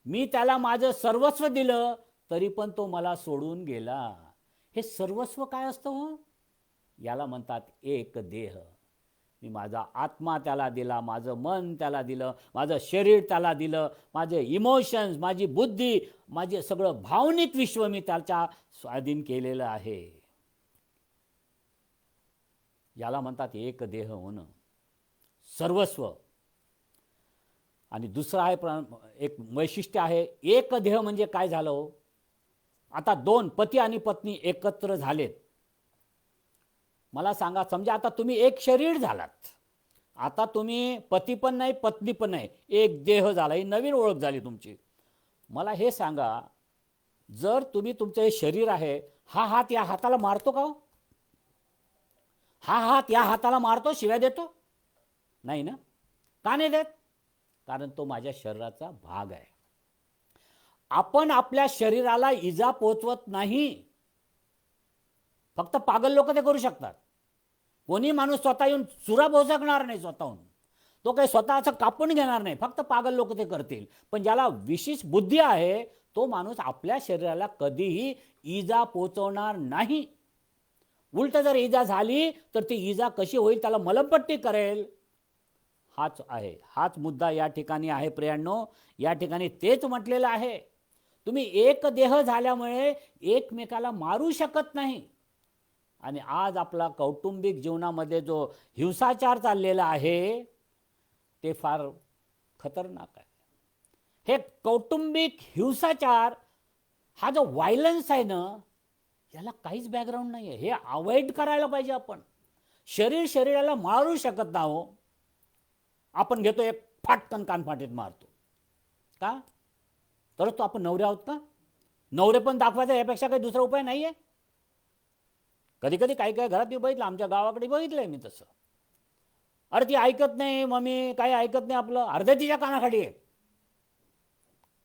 मी त्याला माझं सर्वस्व दिलं, तरी पण तो मला सोडून गेला. हे सर्वस्व काय असतं हो? याला म्हणतात एक देह. मी माझा आत्मा त्याला दिला, माझं मन त्याला दिलं, माझं शरीर त्याला दिलं, माझे इमोशन्स, माझी बुद्धी, माझे सगळं भावनिक विश्व मी त्याच्या स्वाधीन केलेलं आहे. याला म्हणतात एक देह होणं, सर्वस्व. आणि दुसरं आहे, एक वैशिष्ट्य आहे, एक देह म्हणजे काय झालं हो? आता दोन पती आणि पत्नी एकत्र झालेत. मला सांगा, समजा आता तुम्ही एक शरीर झालात. आता तुम्ही पती पण नाही, पत्नी पण नाही, एक देह झाला. ही नवीन ओळख झाली तुमची. मला हे सांगा, जर तुम्ही तुमचं हे शरीर आहे, हा हात या हाताला मारतो का हो? हा हात या हाताला मारतो, शिव्या देतो? नाही ना? का नाही देत? कारण तो माझ्या शरीराचा भाग आहे. आपण आपल्या शरीराला इजा पोचवत नाही. फक्त पागल लोक ते करू शकतात. कोणी माणूस स्वतः येऊन चुरा भोसकणार नाही स्वतःहून. तो काही स्वतःचं कापून घेणार नाही. फक्त पागल लोक ते करतील. पण ज्याला विशेष बुद्धी आहे तो माणूस आपल्या शरीराला कधीही इजा पोचवणार नाही. उलट जर इजा झाली तर ती इजा कशी होईल त्याला मलमपट्टी करेल. हाच आहे, हाच मुद्दा या ठिकाणी आहे प्रियांनो. या ठिकाणी तेच म्हटलेलं आहे, तुम्ही एक देह झाल्यामुळे एकमेकाला मारू शकत नाही. आणि आज आपला कौटुंबिक जीवनामध्ये जो हिंसाचार चाललेला आहे ते फार खतरनाक आहे. हे कौटुंबिक हिंसाचार हा जो व्हायलन्स आहे ना, याला काहीच बॅकग्राऊंड नाही आहे. हे अवॉइड करायला पाहिजे आपण. शरीर शरीराला मारू शकत नाही. आपण घेतो एक फाटकन कानफाटीत मारतो का? तर तो आपण नवरे आहोत का? नवरे पण दाखवायचा यापेक्षा काही दुसरा उपाय नाही आहे. कधी कधी काही काही घरात बघितलं, आमच्या गावाकडे बघितलंय मी तसं. अरे ती ऐकत नाही मम्मी, काही ऐकत नाही आपलं, अर्ध्या तिच्या कानाखाली आहे.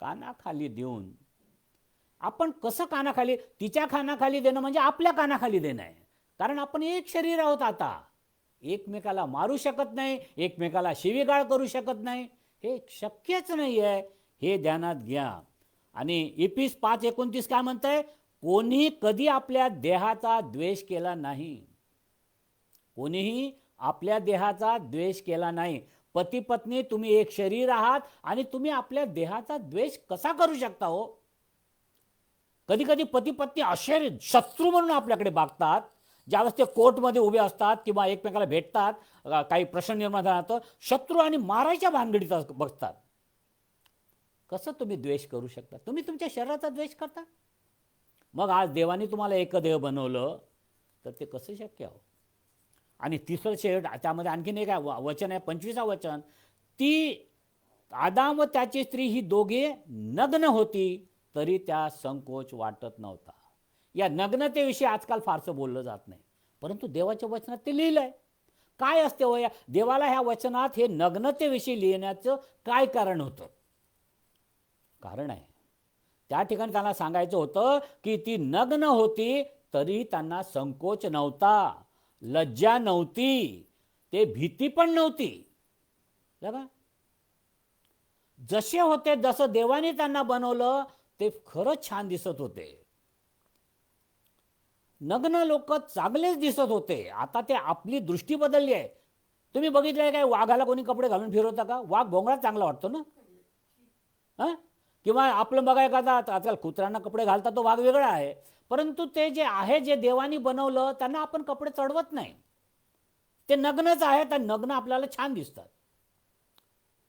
कानाखाली देऊन आपण कसं कानाखाली, तिच्या कानाखाली देणं म्हणजे आपल्या कानाखाली देणं आहे. कारण आपण एक शरीर आहोत. आता एकमेकाला मारू शकत नाही, एकमेकाला शिवीगाळ करू शकत नाही, हे शक्यच नाही आहे. हे ध्यानात घ्या. आणि इपिस 5:29 काय म्हणतंय? कोणी कधी आपल्या देहाचा द्वेष केला नाही. कोणीही आपल्या देहाचा द्वेष केला नाही. पती पत्नी तुम्ही एक शरीर आहात आणि तुम्ही आपल्या देहाचा द्वेष कसा करू शकता हो? कधी कधी पती पत्नी असे शत्रू म्हणून आपल्याकडे बघतात. ज्यावेळेस ते कोर्टमध्ये उभे असतात किंवा एकमेकाला भेटतात, काही प्रश्न निर्माण झाला तर शत्रू आणि मारायच्या भानगडीत बघतात. कसं तुम्ही द्वेष करू शकता? तुम्ही तुमच्या शरीराचा द्वेष करता. मग आज देवाने तुम्हाला एकदेह बनवलं तर ते कसं शक्य आहे? आणि तिसरं शेवट त्यामध्ये आणखीन एक वचन आहे, 25 वचन. ती आदाम व त्याची स्त्री ही दोघे नग्न होती तरी त्या संकोच वाटत नव्हता. या नग्नतेविषयी आजकाल फारसं बोललं जात नाही, परंतु देवाच्या वचनात ते लिहिलं आहे. काय असते हो या देवाला ह्या वचनात हे नग्नतेविषयी लिहिण्याचं काय कारण होतं? कारण आहे, त्या ठिकाणी त्यांना सांगायचं होतं की ती नग्न होती तरी त्यांना संकोच नव्हता, लज्जा नव्हती, ते भीती पण नव्हती. बघा, जसे होते, जसं देवाने त्यांना बनवलं ते खरंच छान दिसत होते. नग्न लोक चांगलेच दिसत होते. आता ते आपली दृष्टी बदलली आहे. तुम्ही बघितलंय काय, वाघाला कोणी कपडे घालून फिरवता का? वाघ भोंगळा चांगला वाटतो ना. हां, किंवा आपलं बघा एखादा आजकाल कुत्र्यांना कपडे घालतात, तो वाघ वेगळा आहे. परंतु ते जे आहे, जे देवानी बनवलं त्यांना आपण कपडे चढवत नाही. ते नग्नच आहेत आणि नग्न आपल्याला छान दिसतात.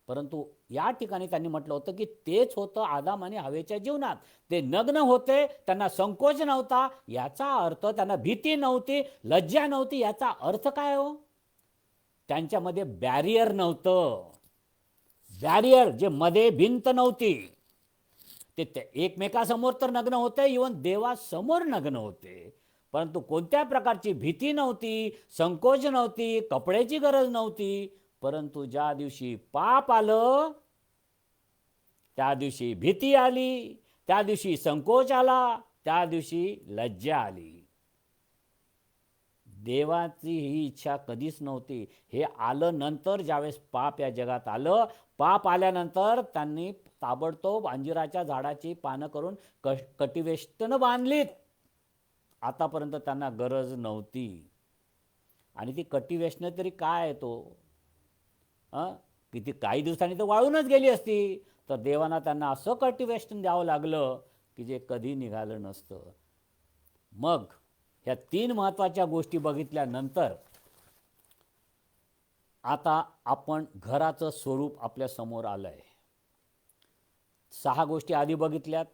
परंतु या ठिकाणी त्यांनी म्हटलं होतं की तेच होतं आदाम आणि हवेच्या जीवनात. ते नग्न होते, त्यांना संकोच नव्हता. याचा अर्थ त्यांना भीती नव्हती, लज्जा नव्हती. याचा अर्थ काय हो? त्यांच्यामध्ये बॅरियर नव्हतं. बॅरियर जे मध्ये भिंत नव्हती. ते एकमेकासमोर तर नग्न होते, इवन देवासमोर नग्न होते, परंतु कोणत्या प्रकारची भीती नव्हती, संकोच नव्हती, कपड्याची गरज नव्हती. परंतु ज्या दिवशी पाप आलं, त्या दिवशी भीती आली, त्या दिवशी संकोच आला, त्या दिवशी लज्जा आली. देवाची ही इच्छा कधीच नव्हती. हे आलं नंतर, ज्यावेळेस पाप या जगात आलं. पाप आल्यानंतर त्यांनी ताबडतोब अंजिराच्या झाडाची पानं करून कटिवेष्टनं बांधलीत. आतापर्यंत त्यांना गरज नव्हती. आणि ती कटिवेष्टनं तरी काय आहे तो, किती काही दिवसांनी तर वाळूनच गेली असती. तर देवाना त्यांना असं कटिवेष्टन द्यावं लागलं की जे कधी निघालं नसतं. मग ह्या 3 महत्त्वाच्या गोष्टी बघितल्यानंतर आता आपण घराचं स्वरूप आपल्या समोर आलं आहे. 6 गोष्टी आधी बघितल्यात.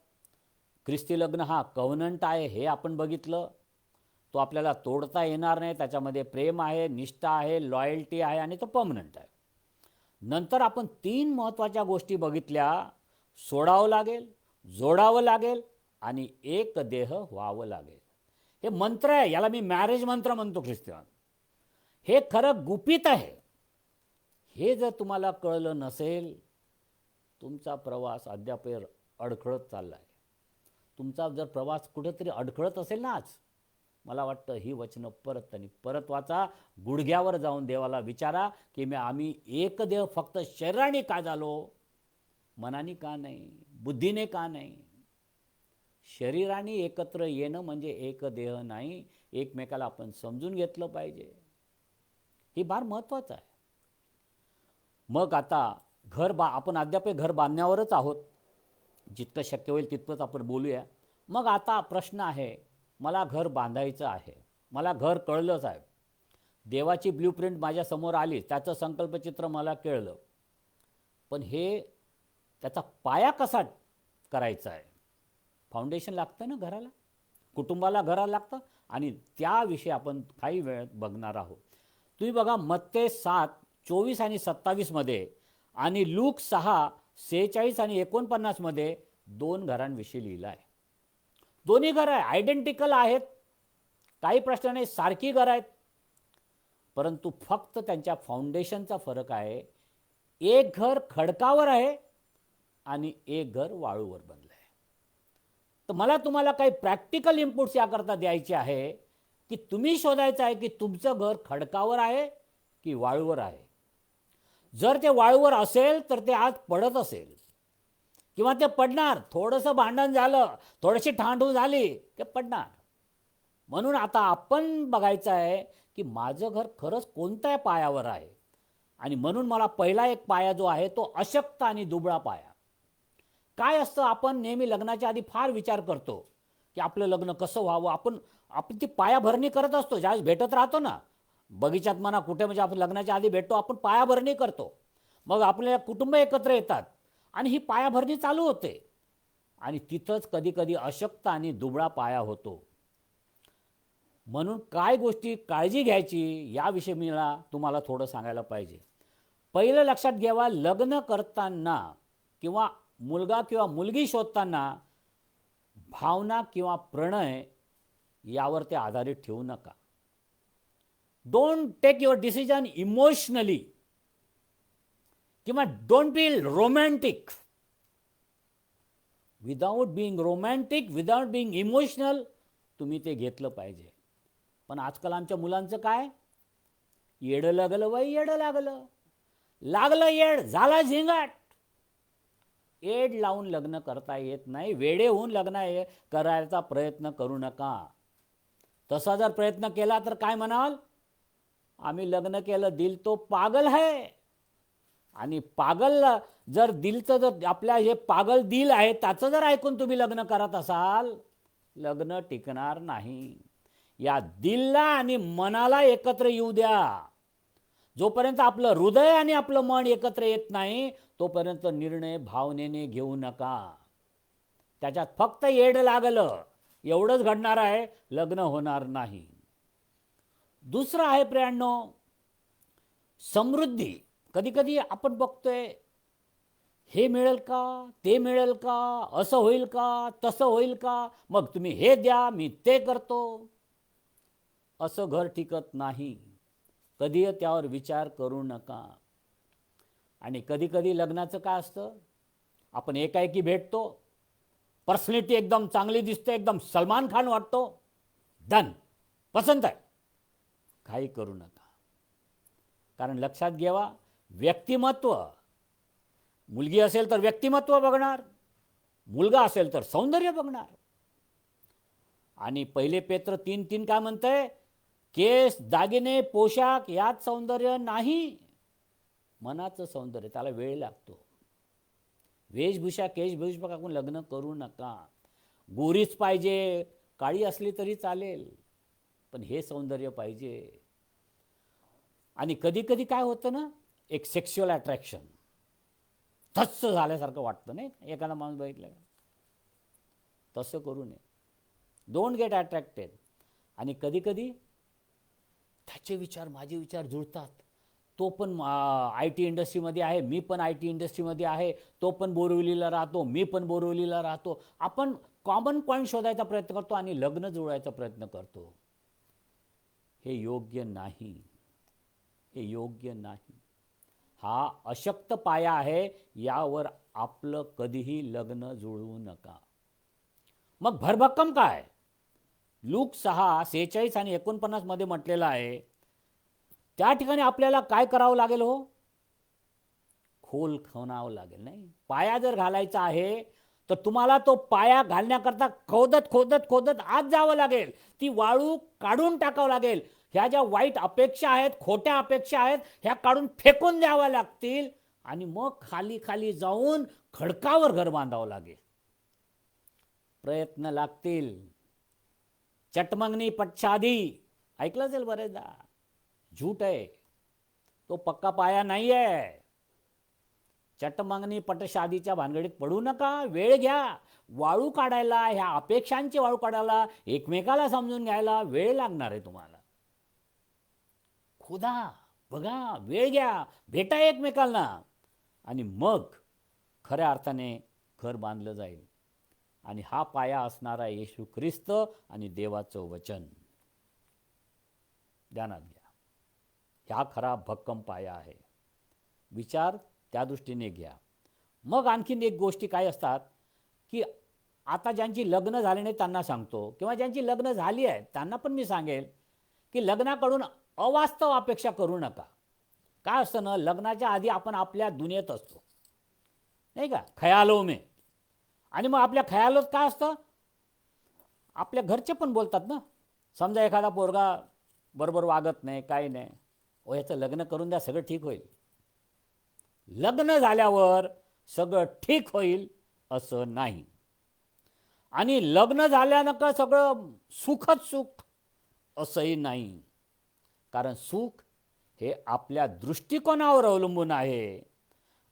ख्रिस्ती लग्न हा कव्हनंट आहे हे आपण बघितलं. तो आपल्याला तोडता येणार नाही. त्याच्यामध्ये प्रेम आहे, निष्ठा आहे, लॉयल्टी आहे आणि तो परमनंट आहे. नंतर आपण 3 महत्त्वाच्या गोष्टी बघितल्या. सोडावं लागेल, जोडावं लागेल आणि एक देह व्हावं लागेल. हे मंत्र आहे, याला मी मॅरेज मंत्र म्हणतो ख्रिस्तीयन. हे खरं गुपित आहे. हे जर तुम्हाला कळलं नसेल, तुमचा प्रवास अद्याप अडखळत चालला आहे. तुमचा जर प्रवास कुठेतरी अडखळत असेल ना आज, मला वाटतं ही वचनं परत आणि परत वाचा. गुडघ्यावर जाऊन देवाला विचारा की आम्ही एक देह फक्त शरीराने का झालो, मनाने का नाही, बुद्धीने का नाही. शरीराने एकत्र येणं म्हणजे एक देह नाही. एकमेकाला आपण समजून घेतलं पाहिजे. हे फार महत्त्वाचं आहे. मग आता आपण अद्याप घर बांधण्यावरच आहोत. जितकं शक्य होईल तितकंच आपण बोलूया. मग आता प्रश्न आहे, मला घर बांधायचं आहे, मला घर कळलंच आहे, देवाची ब्ल्यूप्रिंट माझ्यासमोर आली, त्याचं संकल्पचित्र मला कळलं, पण हे त्याचा पाया कसा करायचा आहे? फाउंडेशन लागतं ना घराला, कुटुंबाला घराला लागतं. आणि त्याविषयी आपण काही वेळ बघणार आहोत. तुम्ही बघा मत्ते 7:24 आणि 27 मध्ये आणि लूक 6:46 आणि 49 मध्ये 2 घरांविषयी लिहिलं आहे. दोन्ही घरं आहे, आयडेंटिकल आहेत, काही प्रश्न नाही, सारखी घरं आहेत. परंतु फक्त त्यांच्या फाउंडेशनचा फरक आहे. एक घर खडकावर आहे आणि एक घर वाळूवर बनलं आहे. तर मला तुम्हाला काही प्रॅक्टिकल इनपुट्स याकरता द्यायचे आहे की तुम्ही शोधायचं आहे की तुमचं घर खडकावर आहे की वाळूवर आहे. जर ते वाळूवर असेल तर ते आज पडत असेल किंवा ते पडणार. थोडंसं भांडण झालं, थोडीशी ठाणठू झाली, ते पडणार. म्हणून आता आपण बघायचं आहे की माझं घर खरंच कोणत्या पायावर आहे. आणि म्हणून मला पहिला एक पाया जो आहे तो अशक्त आणि दुबळा पाया. काय असतं, आपण नेहमी लग्नाच्या आधी फार विचार करतो की आपलं लग्न कसं व्हावं. आपण ती पायाभरणी करत असतो. ज्यावेळेस भेटत राहतो ना, बगीचात म्हणा कुठे, म्हणजे आपण लग्नाच्या आधी भेटतो, आपण पायाभरणी करतो. मग आपल्या कुटुंब एकत्र येतात आणि ही पायाभरणी चालू होते. आणि तिथंच कधी कधी अशक्त आणि दुबळा पाया होतो. म्हणून काय गोष्टी काळजी घ्यायची याविषयी मला तुम्हाला थोडं सांगायला पाहिजे. पहिलं लक्षात घ्यावा, लग्न करताना किंवा मुलगा किंवा मुलगी शोधताना भावना किंवा प्रणय यावर ते आधारित ठेवू नका. Don't take your decision emotionally किंवा don't be romantic. Without being romantic, without being emotional तुम्ही ते घेतलं पाहिजे. पण आजकाल आमच्या मुलांचं काय, येडं लागलं बाई, येडं लागलं, लागलं येड, झाला झिंगाट. येड लावून लग्न करता येत नाही. वेडे होऊन लग्न करायचा प्रयत्न करू नका. तसा जर प्रयत्न केला तर काय म्हणाल, आम्ही लग्न केलं, दिल तो पागल है. आणि पागल जर दिलचं, जर आपल्या हे पागल दिल आहे त्याचं जर ऐकून तुम्ही लग्न करत असाल, लग्न टिकणार नाही. या दिलला आणि मनाला एकत्र येऊ द्या. जोपर्यंत आपलं हृदय आणि आपलं मन एकत्र येत नाही तोपर्यंत निर्णय भावनेने घेऊ नका. त्याच्यात फक्त येड लागलं एवढंच घडणार आहे, लग्न होणार नाही. दुसरं आहे प्रियांनो, समृद्धी. कधी कधी आपण बघतोय, हे मिळेल का, ते मिळेल का, असं होईल का, तसं होईल का, मग तुम्ही हे द्या मी ते करतो. असं घर टिकत नाही. कधी त्यावर विचार करू नका. आणि कधी कधी लग्नाचं काय असतं, आपण एकाएकी भेटतो, पर्सनॅलिटी एकदम चांगली दिसते, एकदम सलमान खान वाटतो, डन, पसंत आहे, काही करू नका. कारण लक्षात घ्यावा, व्यक्तिमत्व, मुलगी असेल तर व्यक्तिमत्व बघणार, मुलगा असेल तर सौंदर्य बघणार. आणि पहिले पेत्र 3:3 काय म्हणतंय, केस, दागिने, पोशाख यात सौंदर्य नाही, मनाचं सौंदर्य, त्याला वेळ लागतो. वेशभूषा, केशभूषा बघून लग्न करू नका. गोरीच पाहिजे, काळी असली तरी चालेल, पण हे सौंदर्य पाहिजे. आणि कधी कधी काय होतं ना, एक सेक्शुअल अट्रॅक्शन, थस्स झाल्यासारखं वाटतं नाही, एखादा माणूस बघितलं, तसं करू नये. Don't get attracted. आणि कधी कधी त्याचे विचार माझे विचार जुळतात. तो पण IT इंडस्ट्रीमध्ये आहे, मी पण IT इंडस्ट्रीमध्ये आहे, तो पण बोरिवलीला राहतो, मी पण बोरिवलीला राहतो. आपण कॉमन पॉईंट शोधायचा प्रयत्न करतो आणि लग्न जुळवायचा प्रयत्न करतो. हे योग्य नाही, हे योग्य नाही. हा अशक्त पाया आहे, यावर आपलं कधीही लग्न जुळवू नका. मग भरभक्कम काय, लूक 6:46 आणि 49 मध्ये म्हटलेलं आहे, त्या ठिकाणी आपल्याला काय करावं लागेल, हो, खोल खणावं लागेल. नाही, पाया जर घालायचा आहे तर तुम्हाला तो पाया घालण्याकरता खोदत खोदत खोदत आत जावं लागेल. ती वाळू काढून टाकावं लागेल. ह्या ज्या वाईट अपेक्षा आहेत, खोट्या अपेक्षा आहेत, ह्या काढून फेकून द्याव्या लागतील. आणि मग खाली खाली जाऊन खडकावर घर बांधावं लागेल. प्रयत्न लागतील. चटमंगनी पटशादी ऐकलं असेल बरेचदा, झूट आहे, तो पक्का पाया नाही आहे. चटमंगनी पटशादीच्या भानगडीत पडू नका. वेळ घ्या. वाळू काढायला, ह्या अपेक्षांची वाळू काढायला, एकमेकाला समजून घ्यायला वेळ लागणार आहे तुम्हाला. खोदा, बघा, वेळ घ्या, भेटा एकमेकांना, आणि मग खऱ्या अर्थाने घर बांधलं जाईल. आणि हा पाया असणारा येशू ख्रिस्त आणि देवाचं वचन ध्यानात घ्या. ह्या खरा भक्कम पाया आहे. विचार त्या दृष्टीने घ्या. मग आणखीन एक गोष्टी काय असतात की आता ज्यांची लग्न झाले नाही त्यांना सांगतो, किंवा ज्यांची लग्न झाली आहेत त्यांना पण मी सांगेल की लग्नाकडून अवास्तव अपेक्षा करू नका. काय असतं ना, लग्नाच्या आधी आपण आपल्या दुनियेत असतो, नाही का, खयालो में. आणि मग आपल्या खयालात काय असतं, आपल्या घरचे पण बोलतात ना. समजा एखादा पोरगा बरोबर वागत नाही, काही नाही, ओ ह्याचं लग्न करून द्या, सगळं ठीक होईल. लग्न झाल्यावर सगळं ठीक होईल असं नाही. आणि लग्न झाल्यानंतर सगळं सुखच सुख असंही नाही. कारण सुख हे आपल्या दृष्टिकोनावर अवलंबून आहे.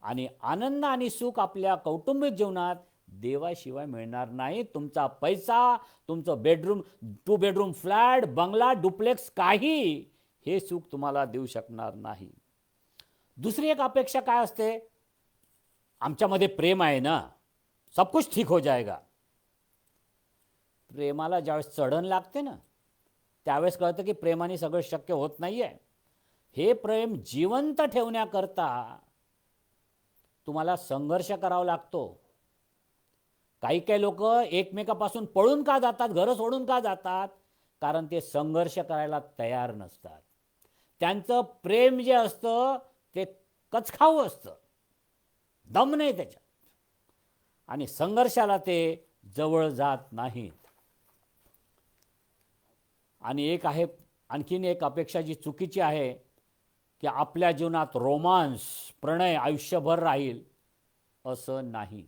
आणि आनंद आणि सुख आपल्या कौटुंबिक जीवनात देवाशिवाय मिळणार नाही. तुमचा पैसा, तुमचं बेडरूम, 2 बेडरूम फ्लॅट, बंगला, डुप्लेक्स, काही हे सुख तुम्हाला देऊ शकणार नाही. दुसरी एक अपेक्षा काय असते, आमच्यामध्ये प्रेम आहे ना, सब कुछ ठीक हो जाएगा. प्रेमाला ज्यावेळेस चढण लागते ना, त्यावेळेस कळतं की प्रेमाने सगळं शक्य होत नाही आहे. हे प्रेम जिवंत ठेवण्याकरता तुम्हाला संघर्ष करावा लागतो. काही काही लोक एकमेकापासून पळून का जातात, घरं सोडून का जातात, कारण ते संघर्ष करायला तयार नसतात. त्यांचं प्रेम जे असतं ते कचखाऊ असतं, दम नाही त्याच्यात, आणि संघर्षाला ते जवळ जात नाहीत. आणि एक आहे, आणखीन एक अपेक्षा जी चुकीची आहे की आपल्या जीवनात रोमांस, प्रणय आयुष्यभर राहील असं नाही.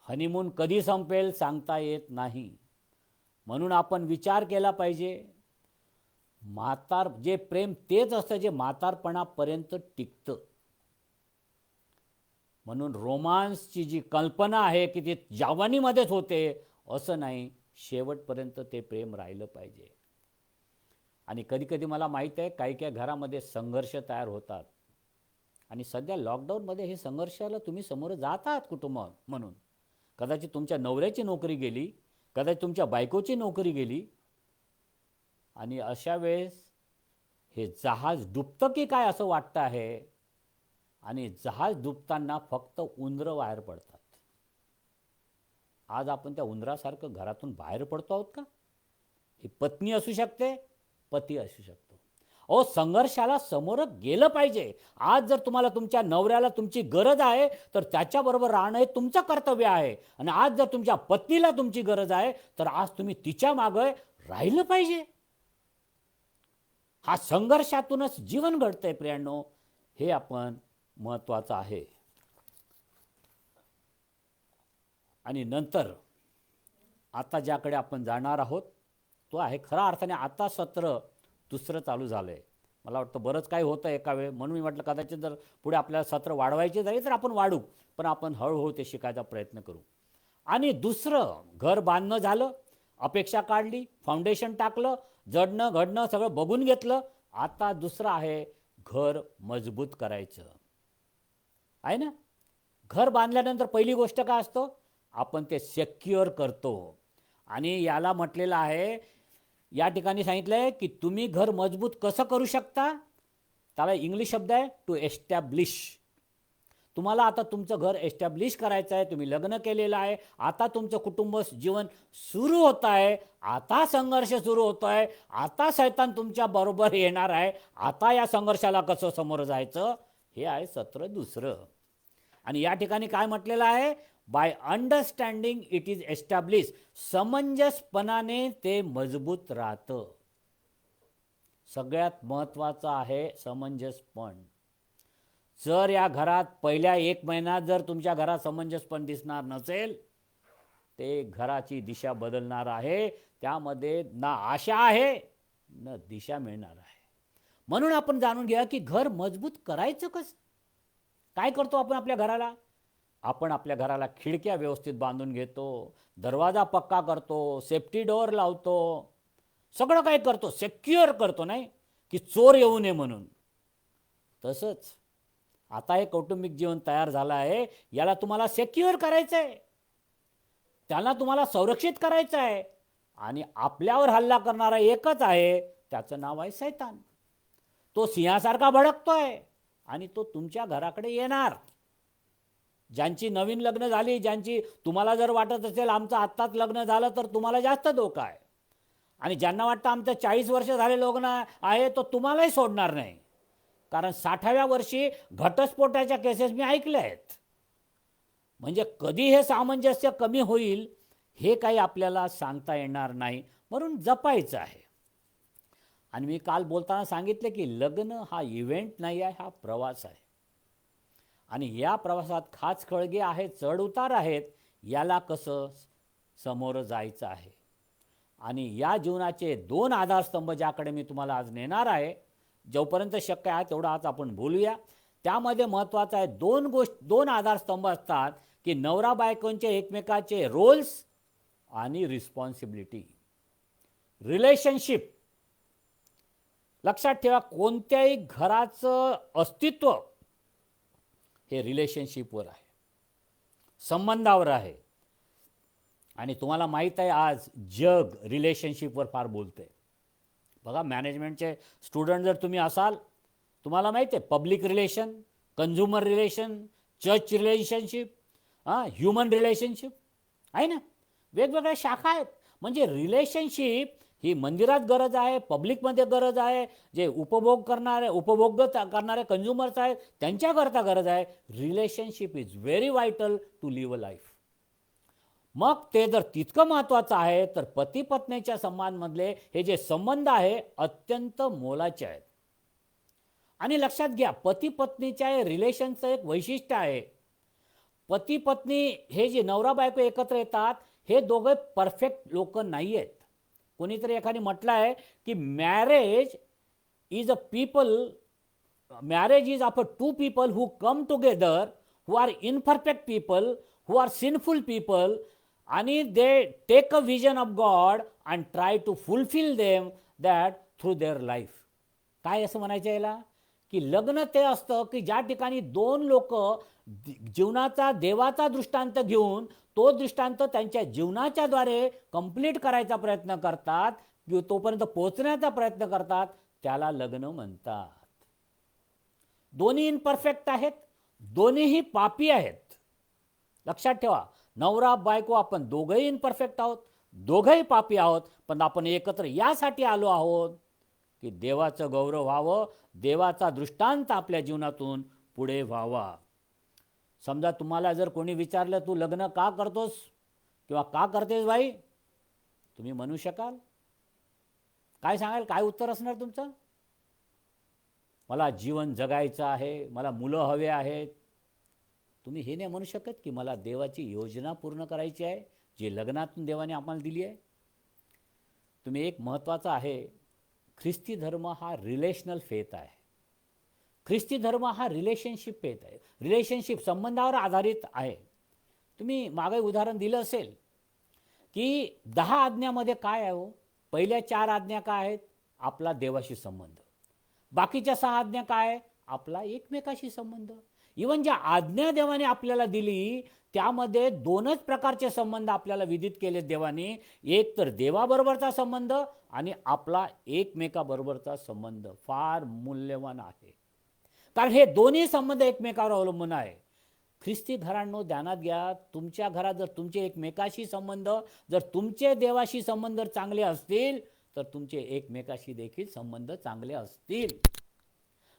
हनीमून कधी संपेल सांगता येत नाही. म्हणून आपण विचार केला पाहिजे. जे प्रेम तेच असतं जे म्हातारपणापर्यंत टिकतं. म्हणून रोमांसची जी कल्पना आहे की ती जवानीमध्येच होते असं नाही, शेवटपर्यंत ते प्रेम राहिलं पाहिजे. आणि कधीकधी मला माहीत आहे काही काही घरामध्ये संघर्ष तयार होतात. आणि सध्या लॉकडाऊनमध्ये हे संघर्षाला तुम्ही समोर जात आहात कुटुंब म्हणून. कदाचित तुमच्या नवऱ्याची नोकरी गेली, कदाचित तुमच्या बायकोची नोकरी गेली, आणि अशा वेळेस हे जहाज डुबतं की काय असं वाटतं आहे. आणि जहाज डुबताना फक्त उंदरं बाहेर पडतात. आज आपण त्या उंदरासारखं घरातून बाहेर पडतो आहोत का? ही पत्नी असू शकते, पती असू शकतो. संघर्षाला समोर गेलं पाहिजे. आज जर तुम्हाला तुमच्या नवऱ्याला तुमची गरज आहे तर त्याच्याबरोबर राहणं हे तुमचं कर्तव्य आहे. आणि आज जर तुमच्या पत्नीला तुमची गरज आहे तर आज तुम्ही तिच्या मागे राहिलं पाहिजे. हा संघर्षातूनच जीवन घडतंय प्रियांनो, हे आपण महत्त्वाचं आहे. आणि नंतर आता ज्याकडे आपण जाणार आहोत तो आहे, खऱ्या अर्थाने आता सत्र दुसरं चालू झालं आहे. मला वाटतं बरंच काही होतं एका वेळ, म्हणून मी म्हटलं कदाचित जर पुढे आपल्याला सत्र वाढवायचे झाले तर आपण वाढू, पण आपण हळूहळू ते शिकायचा प्रयत्न करू. आणि दुसरं, घर बांधणं झालं, अपेक्षा काढली, फाउंडेशन टाकलं, जडणं घडणं सगळं बघून घेतलं. आता दुसरं आहे घर मजबूत करायचं आहे ना. घर बांधल्यानंतर पहिली गोष्ट काय असतं, आपण ते सेक्युअर करतो. आणि याला म्हटलेलं आहे, या ठिकाणी सांगितलं आहे की तुम्ही घर मजबूत कसं करू शकता. त्याला इंग्लिश शब्द आहे टू एस्टॅब्लिश. तुम्हाला आता तुमचं घर एस्टॅब्लिश करायचं आहे. तुम्ही लग्न केलेलं आहे, आता तुमचं कुटुंब जीवन सुरू होत आहे, आता संघर्ष सुरू होतो आहे, आता शैतान तुमच्या बरोबर येणार आहे. आता या संघर्षाला कसं समोर जायचं, हे आहे सत्र दुसरं. आणि या ठिकाणी काय म्हटलेलं आहे, by understanding it is establish. समंजसपणाने ते मजबूत राहतं. सगळ्यात महत्त्वाचं आहे समंजसपण. जर या घरात पहिल्या 1 महिन्यात जर तुमच्या घरात समंजसपण दिसणार नसेल, ते घराची दिशा बदलणार आहे. त्यामध्ये ना आशा आहे ना दिशा मिळणार आहे. म्हणून आपण जाणून घ्या की घर मजबूत करायचं कसं. काय करतो आपण आपल्या घराला, आपण आपल्या घराला खिडक्या व्यवस्थित बांधून घेतो, दरवाजा पक्का करतो, सेफ्टी डोअर लावतो, सगळं काय करतो, सेक्युअर करतो, नाही की चोर येऊ नये म्हणून. तसंच आता हे कौटुंबिक जीवन तयार झालं आहे, याला तुम्हाला सेक्युअर करायचं आहे, त्याला तुम्हाला संरक्षित करायचं आहे. आणि आपल्यावर हल्ला करणारा एकच आहे, त्याचं नाव आहे शैतान. तो सिंहासारखा भडकतोय आणि तो तुमच्या घराकडे येणार. ज्यांची नवीन लग्न झाली, ज्यांची तुम्हाला जर वाटत असेल आमचं आत्ताच लग्न झालं तर तुम्हाला जास्त धोका आहे, आणि ज्यांना वाटतं आमचं 40 वर्ष झाले लग्न आहे तो तुम्हालाही सोडणार नाही. कारण 60व्या वर्षी घटस्फोटाच्या केसेस मी ऐकल्या आहेत. म्हणजे कधी हे सामंजस्य कमी होईल हे काही आपल्याला सांगता येणार नाही, म्हणून जपायचं आहे. आणि मी काल बोलताना सांगितलं की लग्न हा इव्हेंट नाही आहे, हा प्रवास आहे. आणि या प्रवासात खाचखळगे आहेत, चढउतार आहेत, याला कसं समोर जायचं आहे. आणि या जीवनाचे 2 आधारस्तंभ ज्याकडे मी तुम्हाला आज नेणार आहे, जोपर्यंत शक्य आहे तेवढं आज आपण बोलूया. त्यामध्ये महत्त्वाचं आहे 2 आधारस्तंभ असतात की नवरा बायकोंचे एकमेकाचे रोल्स आणि रिस्पॉन्सिबिलिटी, रिलेशनशिप. लक्षात ठेवा, कोणत्याही घराचं अस्तित्व हे रिलेशनशिपवर आहे, संबंधावर आहे. आणि तुम्हाला माहीत आहे आज जग रिलेशनशिपवर फार बोलते. बघा, मॅनेजमेंटचे स्टुडंट जर तुम्ही असाल, तुम्हाला माहीत आहे public relation, consumer relation, church relationship, human relationship आहे ना, वेगवेगळ्या शाखा आहेत. म्हणजे रिलेशनशिप ही मंदिरात गरज आहे, पब्लिकमध्ये गरज आहे, जे उपभोग करणारे कन्झ्युमर्स आहेत त्यांच्याकरता गरज आहे. Relationship is very vital to live a life. मग ते जर तितकं महत्त्वाचं आहे तर पती पत्नीच्या संबंधांमधले हे जे संबंध आहे अत्यंत मोलाचे आहेत. आणि लक्षात घ्या, पती पत्नीच्या रिलेशनचं एक वैशिष्ट्य आहे. पती पत्नी हे जे नवरा बायको एकत्र येतात हे दोघे परफेक्ट लोक नाही आहेत. कोणीतरी एखादी म्हटलं आहे की marriage is of a 2 people who come together, who are imperfect people, who are sinful people, आणि they take a vision of God and try to fulfill them that through their life. काय असं म्हणायचं याला, की लग्न ते असतं की ज्या ठिकाणी 2 लोक जीवनाचा देवाचा दृष्टांत घेऊन तो दृष्टांत त्यांच्या जीवनाच्या द्वारे कंप्लीट करायचा प्रयत्न करतात, तोपर्यंत पोहोचण्याचा प्रयत्न करतात, त्याला लग्न म्हणतात. दोन्ही इनपरफेक्ट आहेत, दोन्हीही पापी आहेत. लक्षात ठेवा, नवरा बायको आपण दोघंही इनपरफेक्ट आहोत, दोघंही पापी आहोत, पण आपण एकत्र यासाठी आलो आहोत की देवाचं गौरव व्हावं, देवाचा दृष्टांत आपल्या जीवनातून पुढे व्हावा. समजा तुम्हाला जर कोणी विचारलं तू लग्न का करतोस किंवा का करतेस बाई, तुम्ही म्हणू शकाल, काय सांगाल, काय उत्तर असणार तुमचं? मला जीवन जगायचं आहे, मला मुलं हवे आहेत. तुम्ही हे नाही म्हणू शकत की मला देवाची योजना पूर्ण करायची आहे जी लग्नातून देवाने आम्हाला दिली आहे. तुम्ही एक महत्त्वाचं आहे, ख्रिस्ती धर्म हा रिलेशनल फेथ आहे. ख्रिस्ती धर्म हा रिलेशनशिप फेथ आहे, रिलेशनशिप संबंधावर आधारित आहे. तुम्ही मागे उदाहरण दिलं असेल की 10 आज्ञामध्ये काय आहे हो, पहिल्या 4 आज्ञा काय आहेत, आपला देवाशी संबंध. बाकीच्या 6 आज्ञा काय, आपला एकमेकाशी संबंध. इवन ज्या आज्ञा देवाने आपल्याला दिली त्यामध्ये 2च प्रकारचे संबंध आपल्याला विदित केले देवाने. एक तर देवाबरोबरचा संबंध आणि आपला एकमेकाबरोबरचा संबंध फार मूल्यवान आहे, कारण हे दोन्ही संबंध एकमेकावर अवलंबून आहे. ख्रिस्ती घरांनो ध्यानात घ्या, तुमच्या घरात जर तुमचे एकमेकाशी संबंध, जर तुमचे देवाशी संबंध चांगले असतील तर तुमचे एकमेकाशी देखील संबंध चांगले असतील.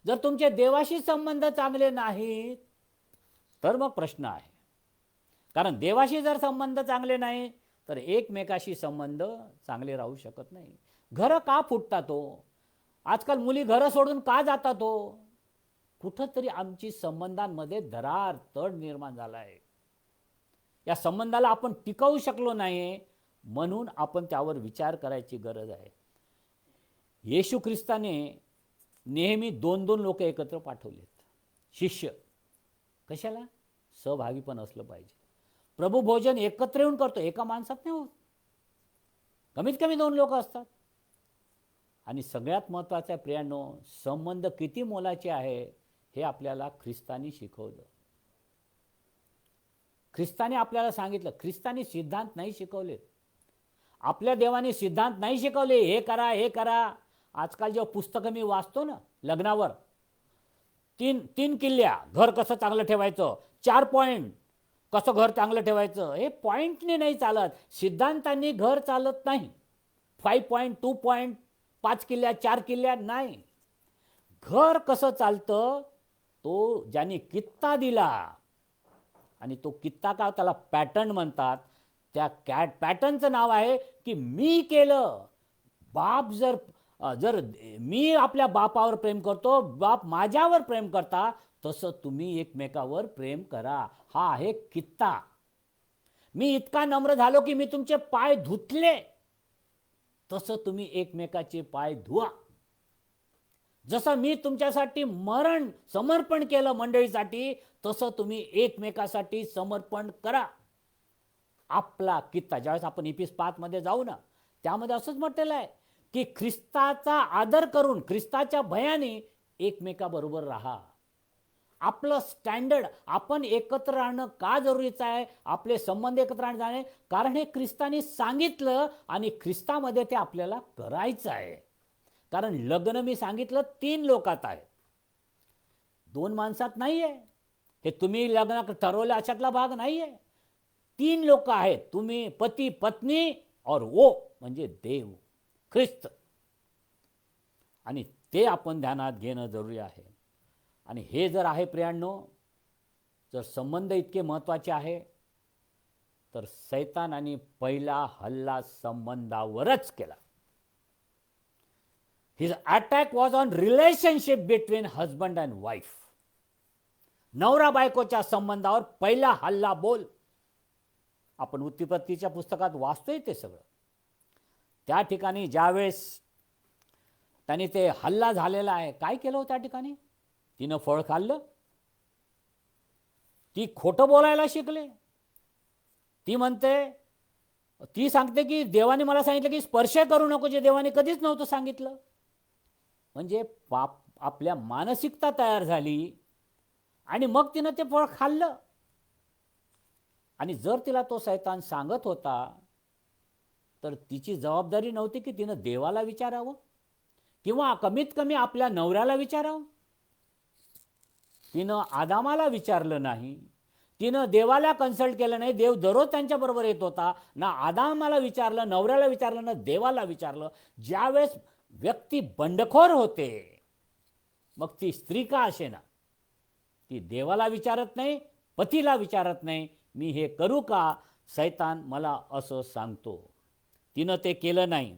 जर तुमचे देवाशी संबंध चांगले नाहीत तर मग प्रश्न आहे. कारण देवाशी जर संबंध चांगले नाही तर एकमेकाशी संबंध चांगले राहू शकत नाही. घरं का फुटतात हो? आजकाल मुली घरं सोडून का जातात हो? कुठंतरी आमची संबंधांमध्ये दरार तड निर्माण झाला आहे. या संबंधाला आपण टिकवू शकलो नाही, म्हणून आपण त्यावर विचार करायची गरज आहे. येशू ख्रिस्ताने नेहमी 2-2 लोक एकत्र पाठवलेत. शिष्य कशाला? सहभागी पण असलं पाहिजे. प्रभू भोजन एकत्र येऊन करतो, एका माणसात नाही होत, कमीत कमी 2 लोक असतात. आणि सगळ्यात महत्त्वाचं आहे प्रियांनो, संबंध किती मोलाचे आहे हे आपल्याला ख्रिस्तानी शिकवलं. ख्रिस्ताने आपल्याला सांगितलं. ख्रिस्तानी सिद्धांत नाही शिकवलेत, आपल्या देवाने सिद्धांत नाही शिकवले, हे करा हे करा. आजकाल जेव्हा पुस्तकं मी वाचतो ना लग्नावर. तीन तीन किल्ल्या, घर कसं चांगलं ठेवायचं, 4 पॉईंट कसं घर चांगलं ठेवायचं. हे पॉईंटने नाही चालत, सिद्धांतांनी घर चालत नाही. 5 पॉईंट, 2 पॉईंट, 5 किल्ल्या, 4 किल्ल्या नाही. घर कसं चालतं, तो ज्याने कित्ता दिला, आणि तो कित्ता का, त्याला पॅटर्न म्हणतात. त्या पॅटर्नचं नाव आहे की मी केलं. बाप जर जर मी आपल्या बापावर प्रेम करतो, बाप माझ्यावर प्रेम करता, तसं तुम्ही एकमेकावर प्रेम करा. हा आहे कित्ता. मी इतका नम्र झालो की मी तुमचे पाय धुतले, तसं तुम्ही एकमेकाचे पाय धुवा. जसं मी तुमच्यासाठी समर्पण केलं मंडळीसाठी, तसं तुम्ही एकमेकासाठी समर्पण करा. आपला कित्ता. ज्यावेळेस आपण इपिस 5 मध्ये जाऊ ना, त्यामध्ये असंच म्हटलेलं आहे की ख्रिस्ताचा आदर करून, ख्रिस्ताच्या भयाने एकमेकाबरोबर राहा. आपलं स्टँडर्ड, आपण एकत्र राहणं का जरुरीचं आहे, आपले संबंध एकत्र राहणे, कारण हे ख्रिस्ताने सांगितलं आणि ख्रिस्तामध्ये ते आपल्याला करायचं आहे. कारण लग्न मी सांगितलं 3 लोकात आहे, 2 माणसात नाही आहे. हे तुम्ही लग्न ठरवलं अशातला भाग नाही आहे. 3 लोक आहेत, तुम्ही, पती, पत्नी और वो म्हणजे देव, ख्रिस्त. आणि ते आपण ध्यानात घेणं जरुरी आहे. आणि हे जर आहे प्रियांनो, जर संबंध इतके महत्त्वाचे आहे, तर सैतानाने पहिला हल्ला संबंधावरच केला. His attack was on relationship between husband and wife. नवरा बायकोच्या संबंधावर पहिला हल्ला बोल. आपण उत्पत्तीच्या पुस्तकात वाचतोय ते सगळं. त्या ठिकाणी ज्यावेळेस त्याने ते हल्ला झालेला आहे, काय केलं हो त्या ठिकाणी? तिनं फळ खाल्लं, ती खोटं बोलायला शिकले. ती म्हणते, ती सांगते की देवाने मला सांगितलं की स्पर्श करू नको, जे देवाने कधीच नव्हतं सांगितलं. म्हणजे आपल्या मानसिकता तयार झाली आणि मग तिनं ते फळ खाल्लं. आणि जर तिला तो शैतान सांगत होता, तर तिची जबाबदारी नव्हती की तिनं देवाला विचारावं किंवा कमीत कमी आपल्या नवऱ्याला विचारावं. तिनं आदामाला विचारलं नाही, तिनं देवाला कन्सल्ट केलं नाही. देव दररोज त्यांच्याबरोबर येत होता. ना आदामाला विचारलं, नवऱ्याला विचारलं, ना देवाला विचारलं. ज्यावेळेस व्यक्ती बंडखोर होते, मग ती स्त्री का असे ना, ती देवाला विचारत नाही, पतीला विचारत नाही, मी हे करू का, शैतान मला असं सांगतो. तिनं ते केलं नाही.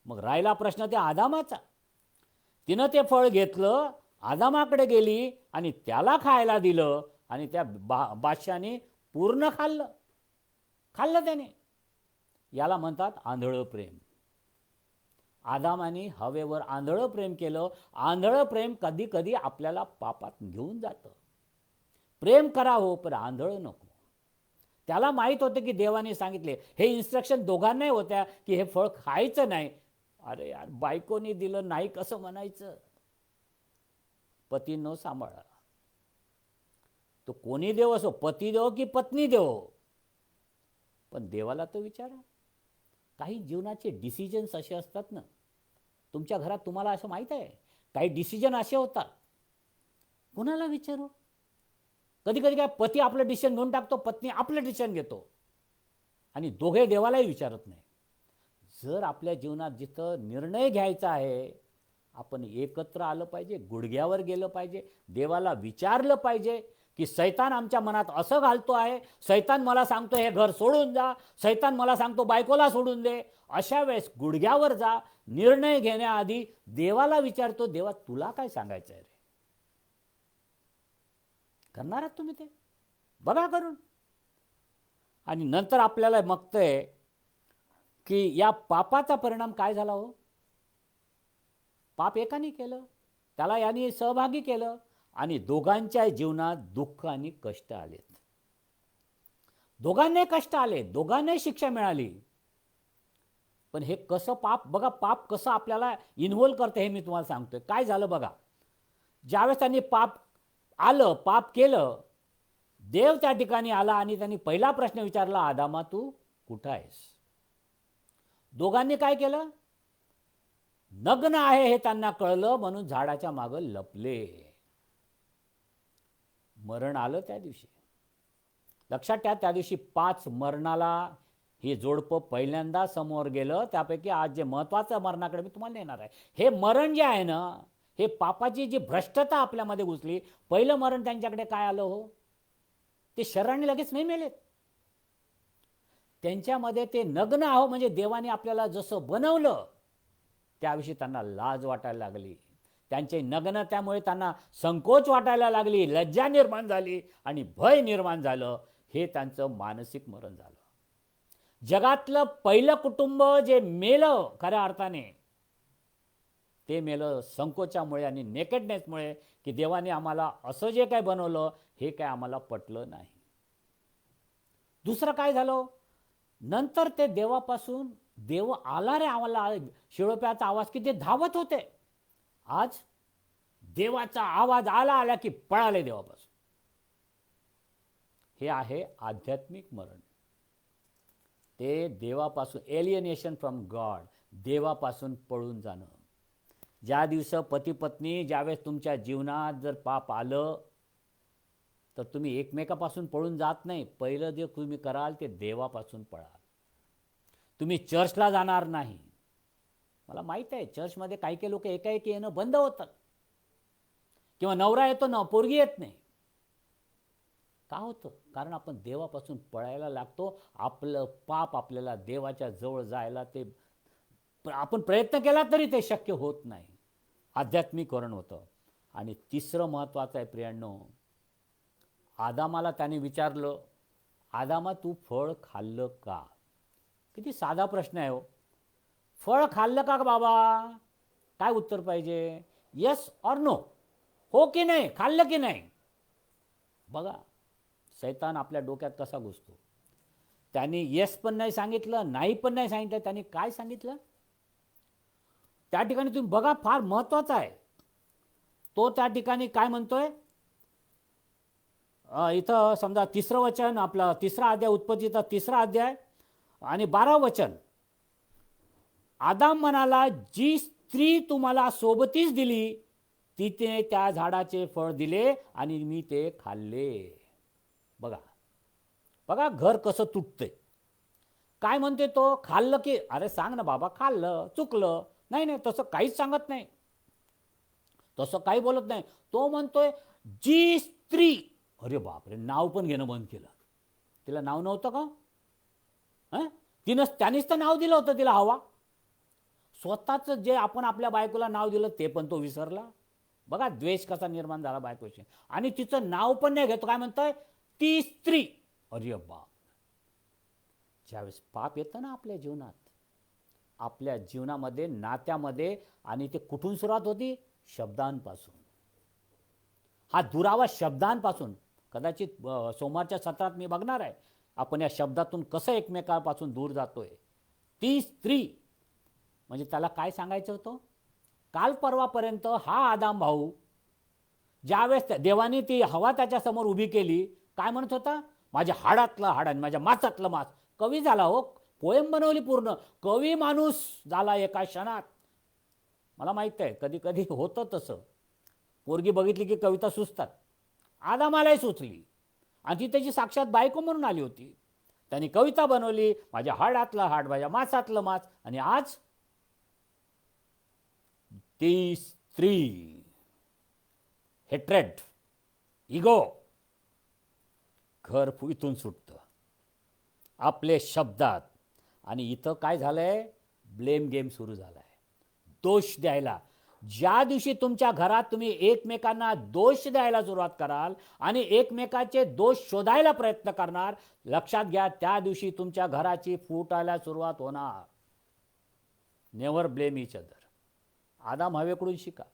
मग राहिला प्रश्न त्या आदामाचा. तिनं ते फळ घेतलं, आदामाकडे गेली आणि त्याला खायला दिलं आणि त्या बादशाने पूर्ण खाल्लं त्याने. याला म्हणतात आंधळं प्रेम. आदामाने हवेवर आंधळं प्रेम केलं. आंधळं प्रेम कधी कधी आपल्याला पापात घेऊन जातं. प्रेम करा हो, पण आंधळं नको. त्याला माहीत होतं की देवाने सांगितले, हे इन्स्ट्रक्शन दोघांनाही होत्या की हे फळ खायचं नाही. अरे यार, बायकोने दिलं नाही कसं म्हणायचं? पतीनं सांभाळा. तो कोणी देव असो, पती देव की पत्नी देव, पण देवाला तो विचारा. काही जीवनाचे डिसिजन्स असे असतात ना, तुमच्या घरात तुम्हाला असं माहीत आहे, काही डिसिजन असे होतात, कोणाला विचारू? कधी कधी काय पती आपलं डिसिजन घेऊन टाकतो, पत्नी आपलं डिसिजन घेतो आणि दोघे देवालाही विचारत नाही. जर आपल्या जीवनात जिथं निर्णय घ्यायचा आहे, आपण एकत्र आलं पाहिजे, गुडघ्यावर गेलं पाहिजे, देवाला विचारलं पाहिजे की शैतान आमच्या मनात असं घालतो आहे, शैतान मला सांगतो हे घर सोडून जा, शैतान मला सांगतो बायकोला सोडून दे. अशा वेळेस गुडघ्यावर जा. निर्णय घेण्याआधी देवाला विचारतो, देवा तुला काय सांगायचं आहे रे? करणार आहात तुम्ही ते? बघा करून. आणि नंतर आपल्याला बघतंय की या पापाचा परिणाम काय झाला हो? पाप एकाने केलं, त्याला याने सहभागी केलं आणि दोघांच्या जीवनात दुःख आणि कष्ट आलेत. दोघांनाही कष्ट आले, दोघांनाही शिक्षा मिळाली. पण हे कसं पाप, बघा पाप कसं आपल्याला इन्व्हॉल्व करते हे मी तुम्हाला सांगतोय. काय झालं बघा, ज्यावेळेस त्यांनी पाप केलं, देव त्या ठिकाणी आला आणि त्यांनी पहिला प्रश्न विचारला, आदामा तू कुठं आहेस? दोघांनी काय केलं? नग्न आहे हे त्यांना कळलं, म्हणून झाडाच्या मागं लपले. मरण आलं त्या दिवशी. लक्षात ठेवा, त्या दिवशी 5 मरणाला हे जोडपं पहिल्यांदा समोर गेलं. त्यापैकी आज जे महत्त्वाचं मरणाकडे मी तुम्हाला नेणार आहे. हे मरण जे आहे ना, हे पापाची जी भ्रष्टता आपल्यामध्ये घुसली, पहिलं मरण त्यांच्याकडे काय आलं हो? ते शरीराने लगेच नाही मेलेत. त्यांच्यामध्ये ते नग्न आहो म्हणजे देवाने आपल्याला जसं बनवलं त्याविषयी त्यांना लाज वाटायला लागली. त्यांचे नग्न त्यामुळे त्यांना संकोच वाटायला लागली, लज्जा निर्माण झाली आणि भय निर्माण झालं. हे त्यांचं मानसिक मरण झालं. जगातलं पहिलं कुटुंब जे मेलं खऱ्या अर्थाने, ते मेलं संकोचामुळे आणि नेकेडनेसमुळे, की देवाने आम्हाला असं जे काय बनवलं हे काय आम्हाला पटलं नाही. दुसरं काय झालं, नंतर ते देवापासून, देव आला रे आम्हाला, शिळोप्याचा आवाज की ते धावत होते. आज देवाचा आवाज आला की पळाले देवापासून. हे आहे आध्यात्मिक मरण. ते देवापासून, एलियनेशन फ्रॉम गॉड, देवापासून पळून जाणं. ज्या दिवस पती पत्नी, ज्यावेळेस तुमच्या जीवनात जर पाप आलं तर तुम्ही एकमेकापासून पळून जात नाही. पहिलं जे तुम्ही कराल ते देवापासून पळाल. तुम्ही चर्चला जाणार नाही. मला माहीत आहे चर्चमध्ये काही काही लोक एकाएकी येणं बंद होतं, किंवा नवरा येतो ना पोरगी येत नाही. का होतं? कारण आपण देवापासून पळायला लागतो. आपलं पाप आपल्याला देवाच्या जवळ जायला ते आपण प्रयत्न केला तरी ते शक्य होत नाही. आध्यात्मिकरण होतं. आणि तिसरं महत्त्वाचं आहे प्रियांनो, आदामाला त्याने विचारलं, आदामा तू फळ खाल्लं का? किती साधा प्रश्न आहे हो. फळ खाल्लं का बाबा? काय उत्तर पाहिजे? येस ऑर नो, हो की नाही, खाल्लं की नाही. बघा शैतान आपल्या डोक्यात कसा घुसतो. त्यांनी येस पण नाही सांगितलं, नाही पण नाही सांगितलं. त्यांनी काय सांगितलं त्या ठिकाणी तुम्ही बघा, फार महत्त्वाचं आहे. तो त्या ठिकाणी काय म्हणतोय, इथं समजा 3रं वचन, आपला 3रा अध्याय, उत्पत्तीचा 3रा अध्याय आणि 12 वचन. आदाम म्हणाला, जी स्त्री तुम्हाला सोबतीच दिली तिने त्या झाडाचे फळ दिले आणि मी ते खाल्ले. बघा बघा घर कसं तुटतंय. काय म्हणते तो? खाल्लं की, अरे सांग ना बाबा, खाल्लं, चुकलं. नाही नाही, तसं काहीच सांगत नाही, तसं काही बोलत नाही. तो म्हणतोय जी स्त्री. अरे बापरे, नाव पण घेणं बंद केलं. तिला नाव नव्हतं का? त्यानेच तर नाव दिलं होतं तिला, हवा. स्वतःच जे आपण आपल्या बायकोला नाव दिलं ते पण तो विसरला. बघा द्वेष कसा निर्माण झाला बायकोशी. आणि तिचं नाव पण नाही घेतो. काय म्हणतोय? ती स्त्री. अरे बाप, ज्यावेळेस पाप येतं ना आपल्या जीवनात, आपल्या जीवनामध्ये, नात्यामध्ये, आणि ते कुठून सुरुवात होती? शब्दांपासून. हा दुरावा शब्दांपासून. कदाचित सोमवारच्या सत्रात मी बघणार आहे आपण या शब्दातून कसं एकमेकांपासून दूर जातोय. ती स्त्री म्हणजे त्याला काय सांगायचं होतं? काल परवापर्यंत हा आदाम भाऊ, ज्यावेळेस देवाने ती हवा त्याच्यासमोर उभी केली, काय म्हणत होता? माझ्या हाडातलं हाड आणि माझ्या मासातलं मास. कवी झाला हो, पोएम बनवली पूर्ण. कवी माणूस झाला एका क्षणात. मला माहीत आहे कधी कधी होतं तसं. पोरगी बघितली की कविता सुचतात. आदामालाही सुचली आणि ती त्याची साक्षात बायको म्हणून आली होती. त्यांनी कविता बनवली, माझ्या हाडातलं हाड, माझ्या मासातलं मास. आणि आज ती स्त्री, हेट्रेड, इगो, घर इथून सुटतं आपले शब्दात. आणि इथं काय झालंय? ब्लेम गेम सुरू झालाय. दोष द्यायला. ज्या दिवशी तुमच्या घरात तुम्ही एकमेकांना दोष द्यायला सुरुवात कराल आणि एकमेकाचे दोष शोधायला प्रयत्न करणार, लक्षात घ्या त्या दिवशी तुमच्या घराची फुटायला सुरुवात होणार. Never blame each other. Adam हवेकडून शिका.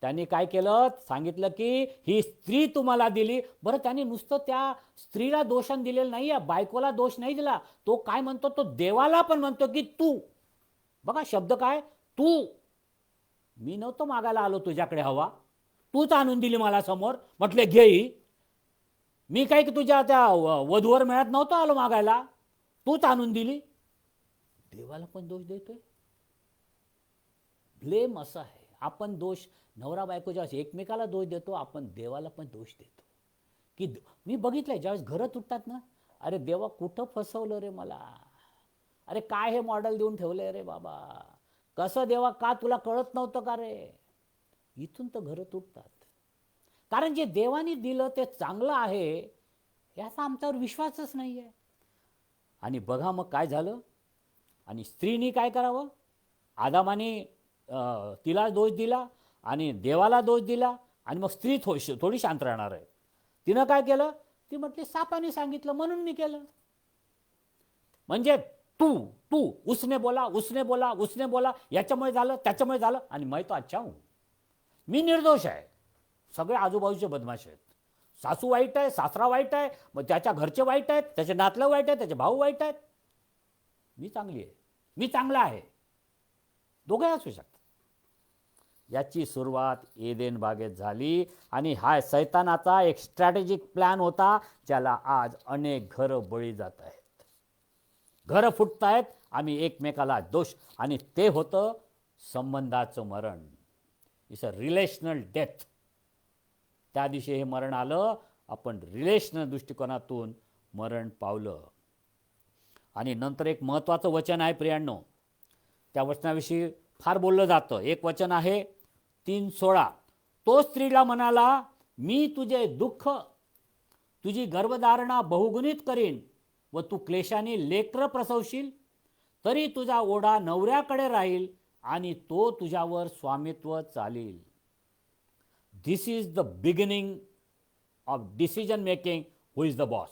त्यांनी काय केलं? सांगितलं की ही स्त्री तुम्हाला दिली. बरं, त्यांनी नुसतं त्या स्त्रीला दोषान दिलेलं नाही आहे, बायकोला दोष नाही दिला. तो काय म्हणतो? तो देवाला पण म्हणतो की तू. बघा शब्द काय? तू. मी नव्हतं मागायला आलो तुझ्याकडे हवा, तूच आणून दिली मला समोर. म्हटले घे ही. मी काय की तुझ्या त्या वधूवर मिळत नव्हतं आलो मागायला, तूच आणून दिली. देवाला पण दोष देतोय. ब्लेम असं आहे, आपण दोष नवरा बायको ज्यावेळेस एकमेकाला दोष देतो, आपण देवाला पण दोष देतो. की मी बघितलंय ज्यावेळेस घरं तुटतात ना, अरे देवा कुठं फसवलं रे मला, अरे काय हे मॉडेल देऊन ठेवलंय रे बाबा, कसं देवा, का तुला कळत नव्हतं का रे. इथून तर घरं तुटतात. कारण जे देवानी दिलं ते चांगलं आहे याचा आमच्यावर विश्वासच नाही आहे. आणि बघा मग काय झालं. आणि स्त्रीनी काय करावं, आदामाने तिला दोष दिला आणि देवाला दोष दिला, आणि मग स्त्री थोडी शांत राहणार आहे. तिनं काय केलं, ती म्हटली सापाने सांगितलं म्हणून मी केलं. म्हणजे तू तू उसने बोला उसने बोला उसने बोला, याच्यामुळे झालं त्याच्यामुळे झालं, आणि मैं तो अच्छा हूं, मी निर्दोष आहे. सगळे आजूबाजूचे बदमाश आहेत. सासू वाईट आहे, सासरा वाईट आहे, मग त्याच्या घरचे वाईट आहेत, त्याचे नातलं वाईट आहे, त्याचे भाऊ वाईट आहेत, मी चांगली आहे, मी चांगला आहे. दोघे असू शकतात. याची सुरुवात एदेन बागेत झाली, आणि हा सैतानाचा एक स्ट्रॅटेजिक प्लॅन होता, ज्याला आज अनेक घरं बळी जात आहेत. घरं फुटत आहेत, आम्ही एकमेकाला दोष, आणि ते होतं संबंधाचं मरण. It's a relational death. त्या दिवशी हे मरण आलं, आपण रिलेशनल दृष्टिकोनातून मरण पावलं. आणि नंतर एक महत्त्वाचं वचन आहे प्रियांनो, त्या वचनाविषयी फार बोललं जातं. एक वचन आहे 3:16. तो स्त्रीला म्हणाला, मी तुझे दुःख, तुझी गर्भधारणा बहुगुणित करीन, व तू क्लेशाने लेकरं प्रसवशील, तरी तुझा ओढा नवऱ्याकडे राहील आणि तो तुझ्यावर स्वामित्व चालील. This is the beginning of decision making. Who is the boss.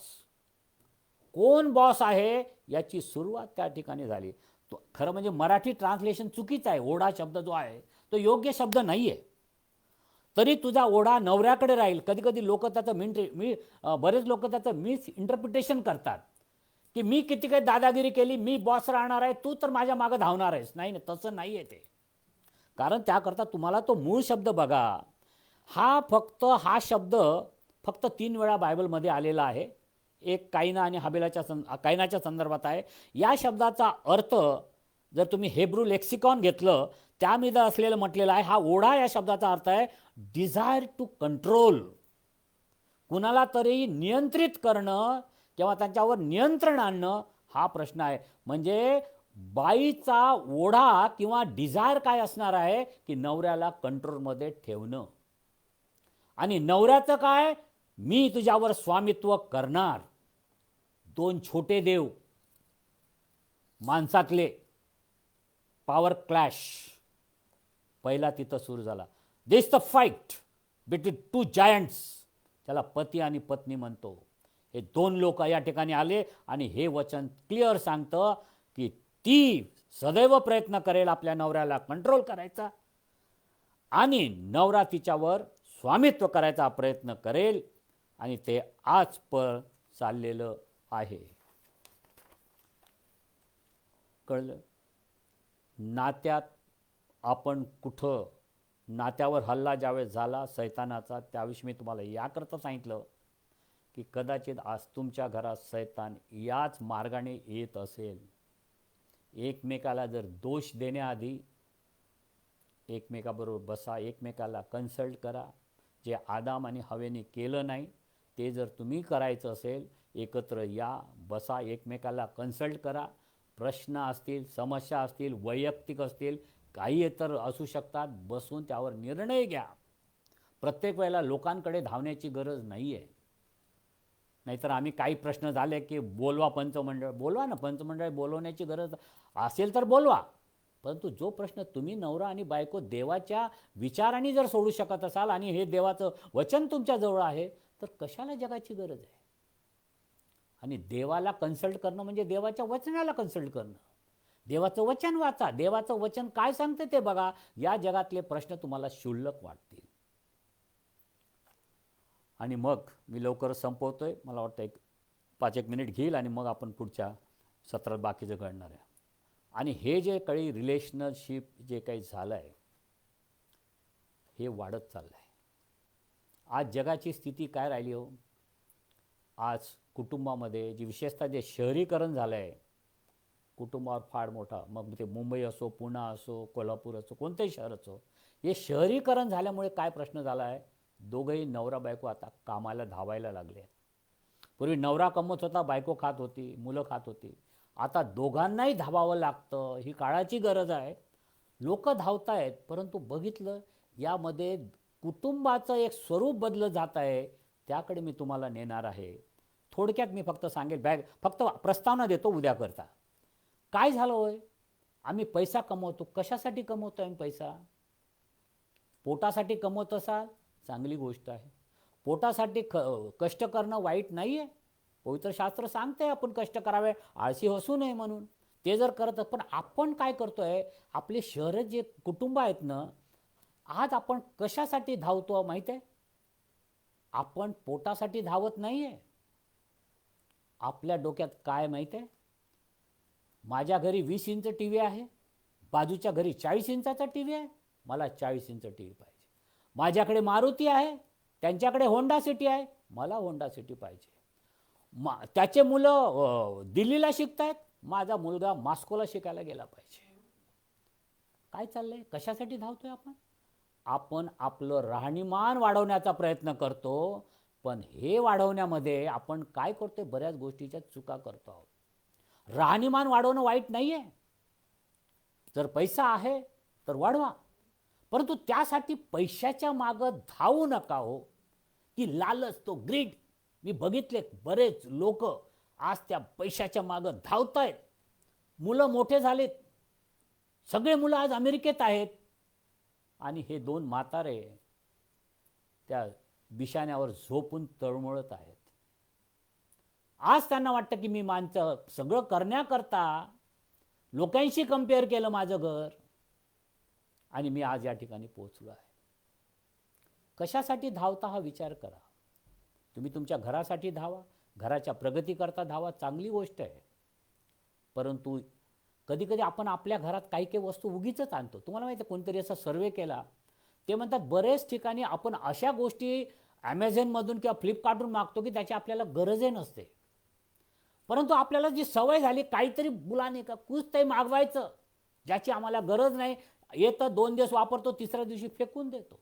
कोण बॉस आहे याची सुरुवात त्या ठिकाणी झाली. तो खरं म्हणजे मराठी ट्रान्सलेशन चुकीचं आहे. ओढा शब्द जो आहे तो योग्य शब्द नाही आहे. तरी तुझा ओढा नवऱ्याकडे राहील. कधी कधी लोक त्याचं बरेच लोक त्याचं मिस इंटरप्रिटेशन करतात की मी किती काही दादागिरी केली, मी बॉस राहणार आहे, तू तर माझ्या मागे धावणार आहेस. नाही नाही, तसं नाही आहे ते. कारण त्याकरता तुम्हाला तो मूळ शब्द बघा. हा शब्द फक्त 3 वेळा बायबलमध्ये आलेला आहे. एक कायना आणि कायनाच्या संदर्भात आहे. या शब्दाचा अर्थ जर तुम्ही हेब्रू लेक्सिकॉन घेतलं, त्यामध्ये असलेलं म्हटलेलं आहे, हा ओढा या शब्दाचा अर्थ आहे डिझायर टू कंट्रोल. कुणाला तरी नियंत्रित करणं किंवा त्यांच्यावर नियंत्रण आणणं, हा प्रश्न आहे. म्हणजे बाईचा ओढा किंवा डिझायर काय असणार आहे की नवऱ्याला कंट्रोलमध्ये ठेवणं. आणि नवऱ्याचं काय, मी तुझ्यावर स्वामित्व करणार. 2 छोटे देव माणसातले, पॉवर क्लॅश पहिला तिथं सुरू झाला. दिस द फाईट बिटवीन 2 जायंट्स. त्याला पती आणि पत्नी म्हणतो. हे 2 लोक या ठिकाणी आले, आणि हे वचन क्लिअर सांगतं की ती सदैव प्रयत्न करेल आपल्या नवऱ्याला कंट्रोल करायचा, आणि नवरा तिच्यावर स्वामित्व करायचा प्रयत्न करेल. आणि ते आज पर चाललेलं आहे. कळलं. नात्यात आपण कुठं, नात्यावर हल्ला ज्यावेळेस झाला सैतानाचा, त्यावेळेस मी तुम्हाला याकरता सांगितलं की कदाचित आज तुमच्या घरात सैतान याच मार्गाने येत असेल. एकमेकाला जर दोष देण्याआधी एकमेकाबरोबर बसा, एकमेकाला कन्सल्ट करा. जे आदाम आणि हवेने केलं नाही ते जर तुम्ही करायचं असेल, एकत्र या, बसा, एकमेकाला कन्सल्ट करा. प्रश्न असतील, समस्या असतील, वैयक्तिक असतील, काही तर असू शकतात, बसून त्यावर निर्णय घ्या. प्रत्येक वेळेला लोकांकडे धावण्याची गरज नाही आहे. नाहीतर आम्ही काही प्रश्न झाले की बोलवा पंचमंडळ. बोलवा ना, पंचमंडळ बोलवण्याची गरज असेल तर बोलवा. परंतु जो प्रश्न तुम्ही नवरा आणि बायको देवाच्या विचारांनी जर सोडू शकत असाल, आणि हे देवाचं वचन तुमच्याजवळ आहे, तर कशाला जगाची गरज आहे. आणि देवाला कन्सल्ट करणं म्हणजे देवाच्या वचनाला कन्सल्ट करणं. देवाचं वचन वाचा, देवाचं वचन काय सांगते ते बघा. या जगातले प्रश्न तुम्हाला क्षुल्लक वाटतील. आणि मग मी लवकर संपवतोय, मला वाटतं 5-1 मिनिट घेईल, आणि मग आपण पुढच्या सत्रात बाकीचं घडणार आहे. आणि हे जे काही रिलेशनशिप जे काही झालं आहे, हे वाढत चाललं आहे. आज जगाची स्थिती काय राहिली हो. आज कुटुंबामध्ये जी विशेषतः जे शहरीकरण झालं आहे, कुटुंबावर फार मोठा, मग ते मुंबई असो, पुणे असो, कोल्हापूर असो, कोणतंही शहर असो, हे शहरीकरण झाल्यामुळे काय प्रश्न झाला आहे, दोघंही नवरा बायको आता कामाला धावायला लागले आहेत. पूर्वी नवरा कमवत होता, बायको खात होती, मुलं खात होती. आता दोघांनाही धावावं लागतं, ही काळाची गरज आहे. लोक धावत आहेत, परंतु बघितलं यामध्ये कुटुंबाचं एक स्वरूप बदलत जात आहे. त्याकडे मी तुम्हाला नेणार आहे. थोडक्यात मी फक्त सांगेल, फक्त प्रस्तावना देतो उद्याकरता. काय झालं होय, आम्ही पैसा कमवतो, कशासाठी कमवतो आम्ही पैसा? पोटासाठी कमवत असाल, चांगली गोष्ट आहे. पोटासाठी कष्ट करणं वाईट नाही आहे. पवित्र शास्त्र सांगते आपण कष्ट करावे, आळशी हसू नये म्हणून. ते जर करत, पण आपण काय करतोय, आपले शहर जे कुटुंब आहेत ना, आज आपण कशासाठी धावतो माहिती आहे? आपण पोटासाठी धावत नाही आहे. आपल्या डोक्यात काय माहिती आहे? माझ्या घरी 20 इंच टी व्ही आहे, बाजूच्या घरी 40 इंचाचा टी व्ही आहे, मला 40 इंच टी व्ही पाहिजे. माझ्याकडे मारुती आहे, त्यांच्याकडे होंडा सिटी आहे, मला होंडा सिटी पाहिजे. त्याचे मुलं दिल्लीला शिकतायत, माझा मुलगा मॉस्कोला शिकायला गेला पाहिजे. काय चाललंय, कशासाठी धावतोय आपण? आपण आपलं राहणीमान वाढवण्याचा प्रयत्न करतो, पण हे वाढवण्यामध्ये आपण काय करतोय, बऱ्याच गोष्टीच्या चुका करतो आहोत. राहणीमान वाढवणं वाईट नाही आहे, जर पैसा आहे तर वाढवा, परंतु त्यासाठी पैशाच्या मागं धावू नका हो. की लालच, तो ग्रीड. मी बघितले बरेच लोक आज त्या पैशाच्या मागं धावत आहेत. मुलं मोठे झालेत, सगळे मुलं आज अमेरिकेत आहेत, आणि हे 2 म्हातारे त्या बिछाण्यावर झोपून तळमळत आहेत. आज त्यांना वाटतं की मी माणसं सगळं करण्याकरता लोकांशी कंपेअर केलं माझं घर, आणि मी आज या ठिकाणी पोहोचलो आहे. कशासाठी धावता हा विचार करा. तुम्ही तुमच्या घरासाठी धावा, घराच्या प्रगतीकरता धावा, चांगली गोष्ट आहे. परंतु कधी कधी आपण आपल्या घरात काही काही वस्तू उगीच आणतो. तुम्हाला माहिती आहे, कोणतरी असा सर्वे केला, ते म्हणतात बरेच ठिकाणी आपण अशा गोष्टी ॲमेझॉनमधून किंवा फ्लिपकार्टवरून मागतो की त्याची आपल्याला गरजही नसते. परंतु आपल्याला जी सवय झाली, काहीतरी मुलाने का कुछ ते मागवायचं ज्याची आम्हाला गरज नाही, येतं 2 दिवस वापरतो, तिसऱ्या दिवशी फेकून देतो.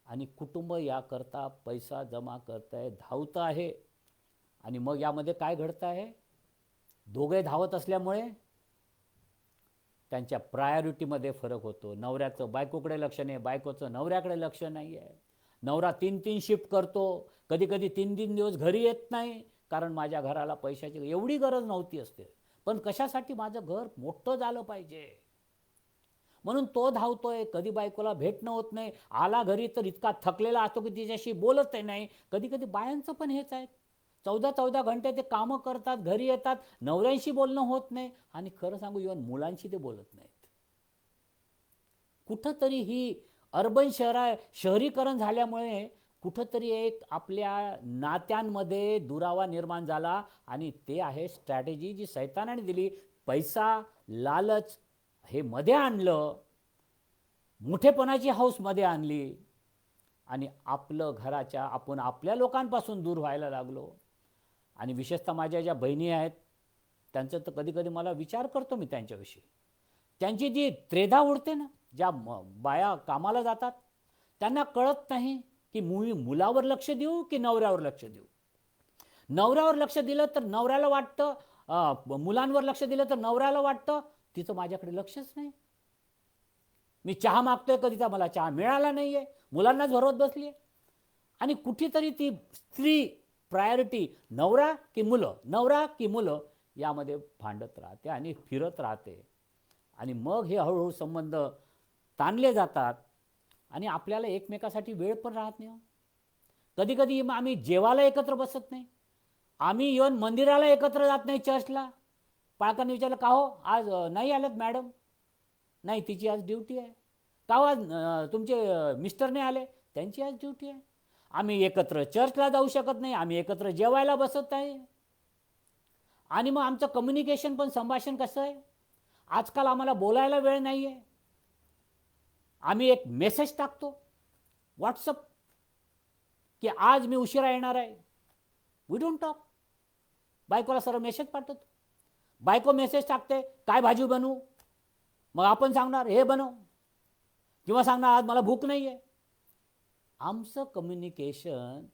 आणि कुटुंब याकरता पैसा जमा करत आहे, धावत आहे. आणि मग यामध्ये काय घडतं आहे, दोघे धावत असल्यामुळे त्यांच्या प्रायोरिटीमध्ये फरक होतो. नवऱ्याचं बायकोकडे लक्ष नाही, बायकोचं नवऱ्याकडे लक्ष नाही आहे. नवरा 3-3 शिफ्ट करतो, कधी कधी 3-3 दिवस घरी येत नाही, कारण माझ्या घराला पैशाची एवढी गरज नव्हती असते, पण कशासाठी, माझं घर मोठं झालं पाहिजे म्हणून तो धावतोय. कधी बायकोला भेटणं होत नाही, आला घरी तर इतका थकलेला असतो की तिच्याशी बोलत नाही. कधी कधी बायांचं पण हेच आहे, 14-14 घंटे ते कामं करतात, घरी येतात, नवऱ्यांशी बोलणं होत नाही, आणि खरं सांगू इव्हन मुलांशी ते बोलत नाहीत. कुठंतरी ही अर्बन शहरीकरण झाल्यामुळे कुठंतरी एक आपल्या नात्यांमध्ये दुरावा निर्माण झाला, आणि ते आहे स्ट्रॅटेजी जी सैतानाने दिली. पैसा, लालच हे मध्ये आणलं, मोठेपणाची हौस मध्ये आणली, आणि आपलं घराच्या आपण आपल्या लोकांपासून दूर व्हायला लागलो. आणि विशेषतः माझ्या ज्या बहिणी आहेत, त्यांचं तर कधी कधी मला विचार करतो मी त्यांच्याविषयी. त्यांची जी त्रेधा उडते ना, ज्या बाया कामाला जातात, त्यांना कळत नाही की मुलावर लक्ष देऊ की नवऱ्यावर लक्ष देऊ. नवऱ्यावर लक्ष दिलं तर नवऱ्याला वाटतं, मुलांवर लक्ष दिलं तर नवऱ्याला वाटतं तिचं माझ्याकडे लक्षच नाही. मी चहा मागतोय, कधीचा मला चहा मिळाला नाहीये, मुलांनाच भरवत बसली आहे. आणि कुठेतरी ती स्त्री प्रायोरिटी नवरा की मुलं, नवरा की मुलं यामध्ये भांडत राहते आणि फिरत राहते. आणि मग हे हळूहळू संबंध ताणले जातात, आणि आपल्याला एकमेकासाठी वेळ पण राहत नाही. कधी कधी आम्ही जेवायला एकत्र बसत नाही, आम्ही इव्हन मंदिराला एकत्र जात नाही, चर्चला. पालकांनी विचारलं, का हो आज नाही आलेत मॅडम? नाही, तिची आज ड्युटी आहे. का हो आज तुमचे मिस्टर नाही आले? त्यांची आज ड्युटी आहे. आम्ही एकत्र चर्चला जाऊ शकत नाही, आम्ही एकत्र जेवायला बसत नाही. आणि मग आमचं कम्युनिकेशन पण, संभाषण कसं आहे, आजकाल आम्हाला बोलायला वेळ नाही आहे. आम्ही एक मेसेज टाकतो व्हॉट्सअप की आज मी उशिरा येणार आहे. We don't talk. बायकोला सरळ मेसेज पाठवतो. बायको मेसेज टाकते, काय भाजी बनवू, मग आपण सांगणार हे बनव, किंवा सांगणार आज मला भूक नाही आहे. आमचं कम्युनिकेशन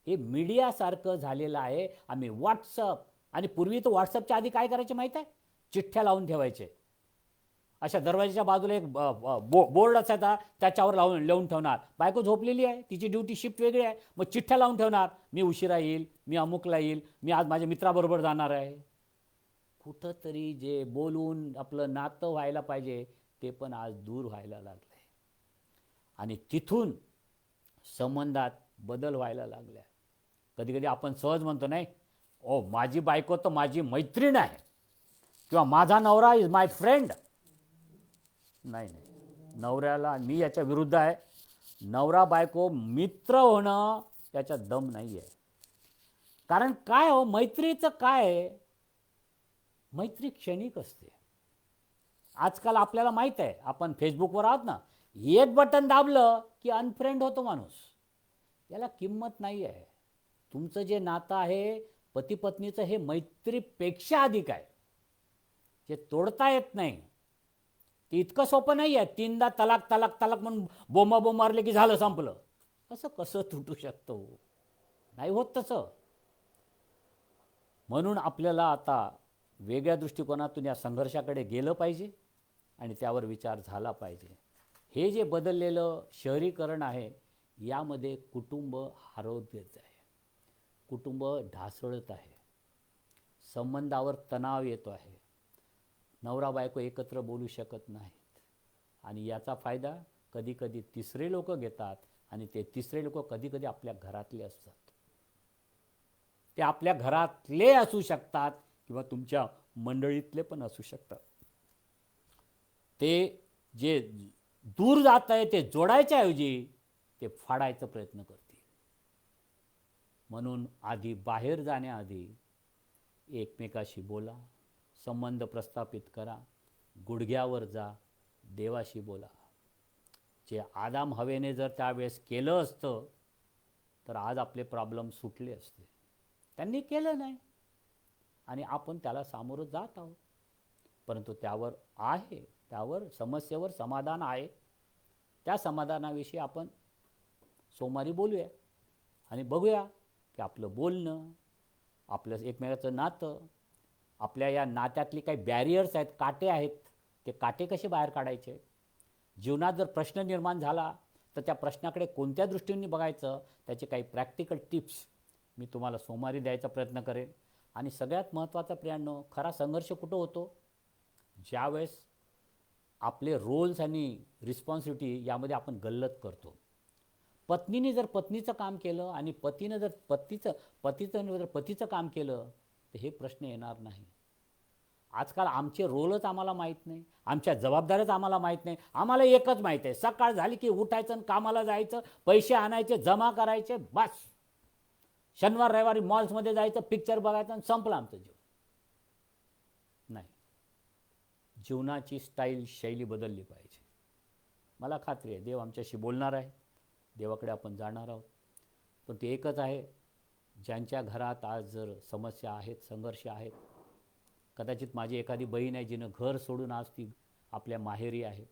हे मीडियासारखं झालेलं आहे. आम्ही व्हॉट्सअप, आणि पूर्वी तर व्हॉट्सअपच्या आधी काय करायचे माहीत आहे, चिठ्ठ्या लावून ठेवायचे. अशा दरवाजाच्या बाजूला एक बोर्ड असायचा, त्याच्यावर लावून ठेवणार. बायको झोपलेली आहे, तिची ड्युटी शिफ्ट वेगळी आहे, मग चिठ्ठ्या लावून ठेवणार, मी उशिरा येईल, मी अमुकला येईल, मी आज माझ्या मित्राबरोबर जाणार आहे. कुठंतरी जे बोलून आपलं नातं व्हायला पाहिजे ते पण आज दूर व्हायला लागलं आहे. आणि तिथून संबंधात बदल व्हायला लागल्या. कधी कधी आपण सहज म्हणतो, नाही ओ माझी बायको तर माझी मैत्रीण आहे, किंवा माझा नवरा इज माय फ्रेंड. नाही नाही, नवऱ्याला, मी याच्या विरुद्ध आहे. नवरा बायको मित्र होणं त्याच्यात दम नाही आहे. कारण काय हो, मैत्रीचं काय आहे, मैत्री क्षणिक असते. आजकाल आपल्याला माहीत आहे, आपण फेसबुकवर आहात ना, एक बटन दाबलं की अनफ्रेंड होतो माणूस. याला किंमत नाही आहे. तुमचं जे नातं आहे पती पत्नीचं, हे मैत्रीपेक्षा अधिक आहे. जे तोडता येत नाही ते इतकं सोपं नाही आहे. 3दा तलाक तलाक तलाक म्हणून बोंब मारले की झालं, संपलं. कसं तुटू शकतो, नाही होत तसं. म्हणून आपल्याला आता वेगळ्या दृष्टिकोनातून या संघर्षाकडे गेलं पाहिजे आणि त्यावर विचार झाला पाहिजे. हे जे बदललेलं शहरीकरण आहे, यामध्ये कुटुंब हरवत येत आहे, कुटुंब ढासळत आहे, संबंधावर तणाव येतो आहे, नवरा बायको एकत्र बोलू शकत नाहीत. आणि याचा फायदा कधी कधी तिसरे लोक घेतात, आणि ते तिसरे लोक कधी कधी आपल्या घरातले असतात. ते आपल्या घरातले असू शकतात किंवा तुमच्या मंडळीतले पण असू शकतात. ते जे दूर जात आहे ते जोडायच्या ऐवजी ते फाडायचा प्रयत्न करतील. म्हणून आधी बाहेर जाण्याआधी एकमेकाशी बोला, संबंध प्रस्थापित करा, गुडघ्यावर जा, देवाशी बोला. जे आदाम हवेने जर त्यावेळेस केलं असतं तर आज आपले प्रॉब्लेम सुटले असते. त्यांनी केलं नाही आणि आपण त्याला सामोरं जात आहोत. परंतु त्यावर समस्येवर समाधान आहे. त्या समाधानाविषयी आपण सोमवारी बोलूया आणि बघूया की आपलं बोलणं, आपलं एकमेकाचं नातं, आपल्या या नात्यातली काही बॅरियर्स आहेत, काटे आहेत, ते काटे कसे बाहेर काढायचे. जीवनात जर प्रश्न निर्माण झाला तर त्या प्रश्नाकडे कोणत्या दृष्टीने बघायचं, त्याचे काही प्रॅक्टिकल टिप्स मी तुम्हाला सोमवारी द्यायचा प्रयत्न करेन. आणि सगळ्यात महत्त्वाचा प्रियांनो, खरा संघर्ष कुठं होतो, ज्यावेळेस आपले रोल्स आणि रिस्पॉन्सिबिलिटी यामध्ये आपण गल्लत करतो. पत्नीने जर पत्नीचं काम केलं आणि पतीनं जर पतीचं काम केलं तर हे प्रश्न येणार नाही. आजकाल आमचे रोलच आम्हाला माहीत नाही, आमच्या जबाबदाऱ्याच आम्हाला माहीत नाही. आम्हाला एकच माहीत आहे, सकाळ झाली की उठायचं आणि कामाला जायचं, पैसे आणायचे, जमा करायचे, बस. शनिवार रविवारी मॉल्समध्ये जायचं, पिक्चर बघायचं आणि संपलं आमचं जीवन. नाही, जीवनाची शैली बदलली पाहिजे. मला खात्री आहे देव आमच्याशी बोलणार आहे, देवाकडे आपण जाणार आहोत. पण ते एकच आहे, ज्यांच्या घरात आज जर समस्या आहेत, संघर्ष आहेत, कदाचित माझी एखादी बहीण आहे जिनं घर सोडून आज ती आपल्या माहेरी आहे,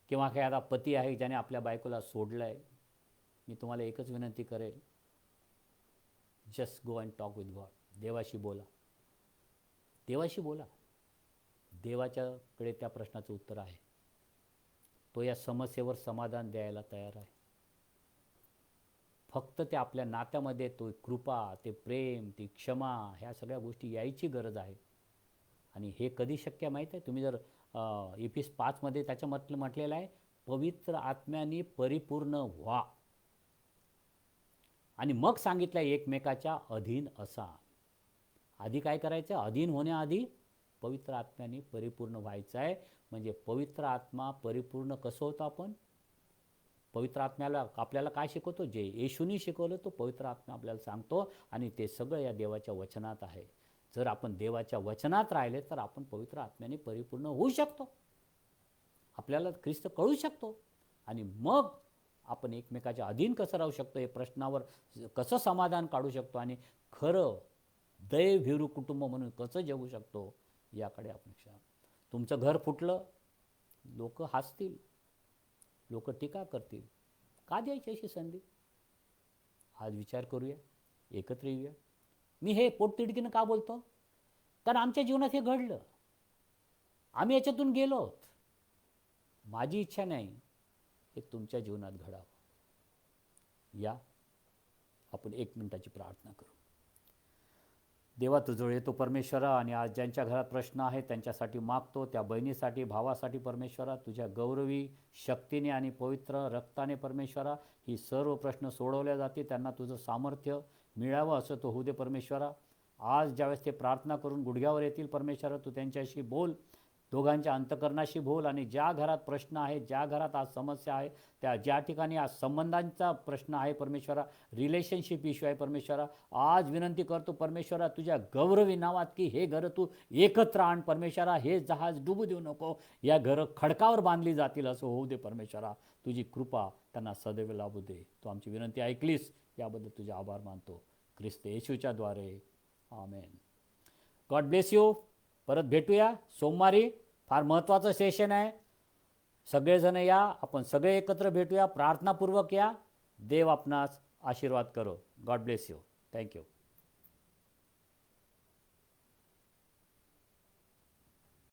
किंवा एखादा पती आहे ज्याने आपल्या बायकोला सोडलं आहे, मी तुम्हाला एकच विनंती करेल, just go and talk with God. देवाशी बोला, देवाशी बोला. देवाच्याकडे त्या प्रश्नाचं उत्तर आहे. तो या समस्येवर समाधान द्यायला तयार आहे. फक्त ते आपल्या नात्यामध्ये तो कृपा, ते प्रेम, ती क्षमा, ह्या सगळ्या गोष्टी यायची गरज आहे. आणि हे कधी शक्य माहीत आहे, तुम्ही जर Ephesus 5 त्याच्या म्हटलेलं आहे, पवित्र आत्म्याने परिपूर्ण व्हा. आणि मग सांगितलं एकमेकाच्या अधीन असा. आधी काय करायचं, अधीन होण्याआधी पवित्र आत्म्याने परिपूर्ण व्हायचं आहे. म्हणजे पवित्र आत्मा परिपूर्ण कसं होतं, आपण पवित्र आत्म्याला आपल्याला काय शिकवतो, जे येशूनी शिकवलं तो पवित्र आत्मा आपल्याला सांगतो. आणि ते सगळं या देवाच्या वचनात आहे. जर आपण देवाच्या वचनात राहिले तर आपण पवित्र आत्म्याने परिपूर्ण होऊ शकतो, आपल्याला ख्रिस्त कळू शकतो. आणि मग आपण एकमेकाच्या अधीन कसं राहू शकतो, हे प्रश्नावर कसं समाधान काढू शकतो, आणि खरं दैवभिरू कुटुंब म्हणून कसं जगू शकतो, याकडे अपेक्षा. तुमचं घर फुटलं, लोक हसतील, लोक टीका करतील. का द्यायची अशी संधी? आज विचार करूया, एकत्र येऊया. मी हे पोटतिडकीनं का बोलतो? कारण आमच्या जीवनात हे घडलं, आम्ही याच्यातून गेलो. माझी इच्छा नाही हे तुमच्या जीवनात घडावं. या आपण 1 मिनिटाची प्रार्थना करू. देवा, तुझं येतो परमेश्वरा, आणि आज ज्यांच्या घरात प्रश्न आहे त्यांच्यासाठी मागतो. त्या बहिणीसाठी, भावासाठी परमेश्वरा, तुझ्या गौरवी शक्तीने आणि पवित्र रक्ताने परमेश्वरा ही सर्व प्रश्न सोडवल्या जाते. त्यांना तुझं सामर्थ्य मिळावं असं तो होऊ दे परमेश्वरा. आज ज्यावेळेस ते प्रार्थना करून गुडघ्यावर येतील परमेश्वरा, तू त्यांच्याशी बोल, दोघांच्या अंतकरणाशी बोल. आणि ज्या घरात प्रश्न आहे, ज्या घरात आज समस्या आहे, त्या ज्या ठिकाणी आज संबंधांचा प्रश्न आहे परमेश्वरा, रिलेशनशिप इश्यू आहे परमेश्वरा, आज विनंती करतो परमेश्वरा तुझ्या गौरवी नावात की हे घरं तू एकत्र आण परमेश्वरा. हे जहाज डुबू देऊ नको, या घरं खडकावर बांधली जातील असं होऊ दे परमेश्वरा. तुझी कृपा त्यांना सदैव लाभू दे. तू आमची विनंती ऐकलीस, याबद्दल तुझे आभार मानतो ख्रिस्त येशूच्या द्वारे. आमेन. God bless you. परत भेटूया सोमवारी. फार महत्त्वाचं सेशन आहे. सगळेजण या, आपण सगळे एकत्र भेटूया, प्रार्थनापूर्वक या. देव आपणास आशीर्वाद करो. God bless you. थँक्यू.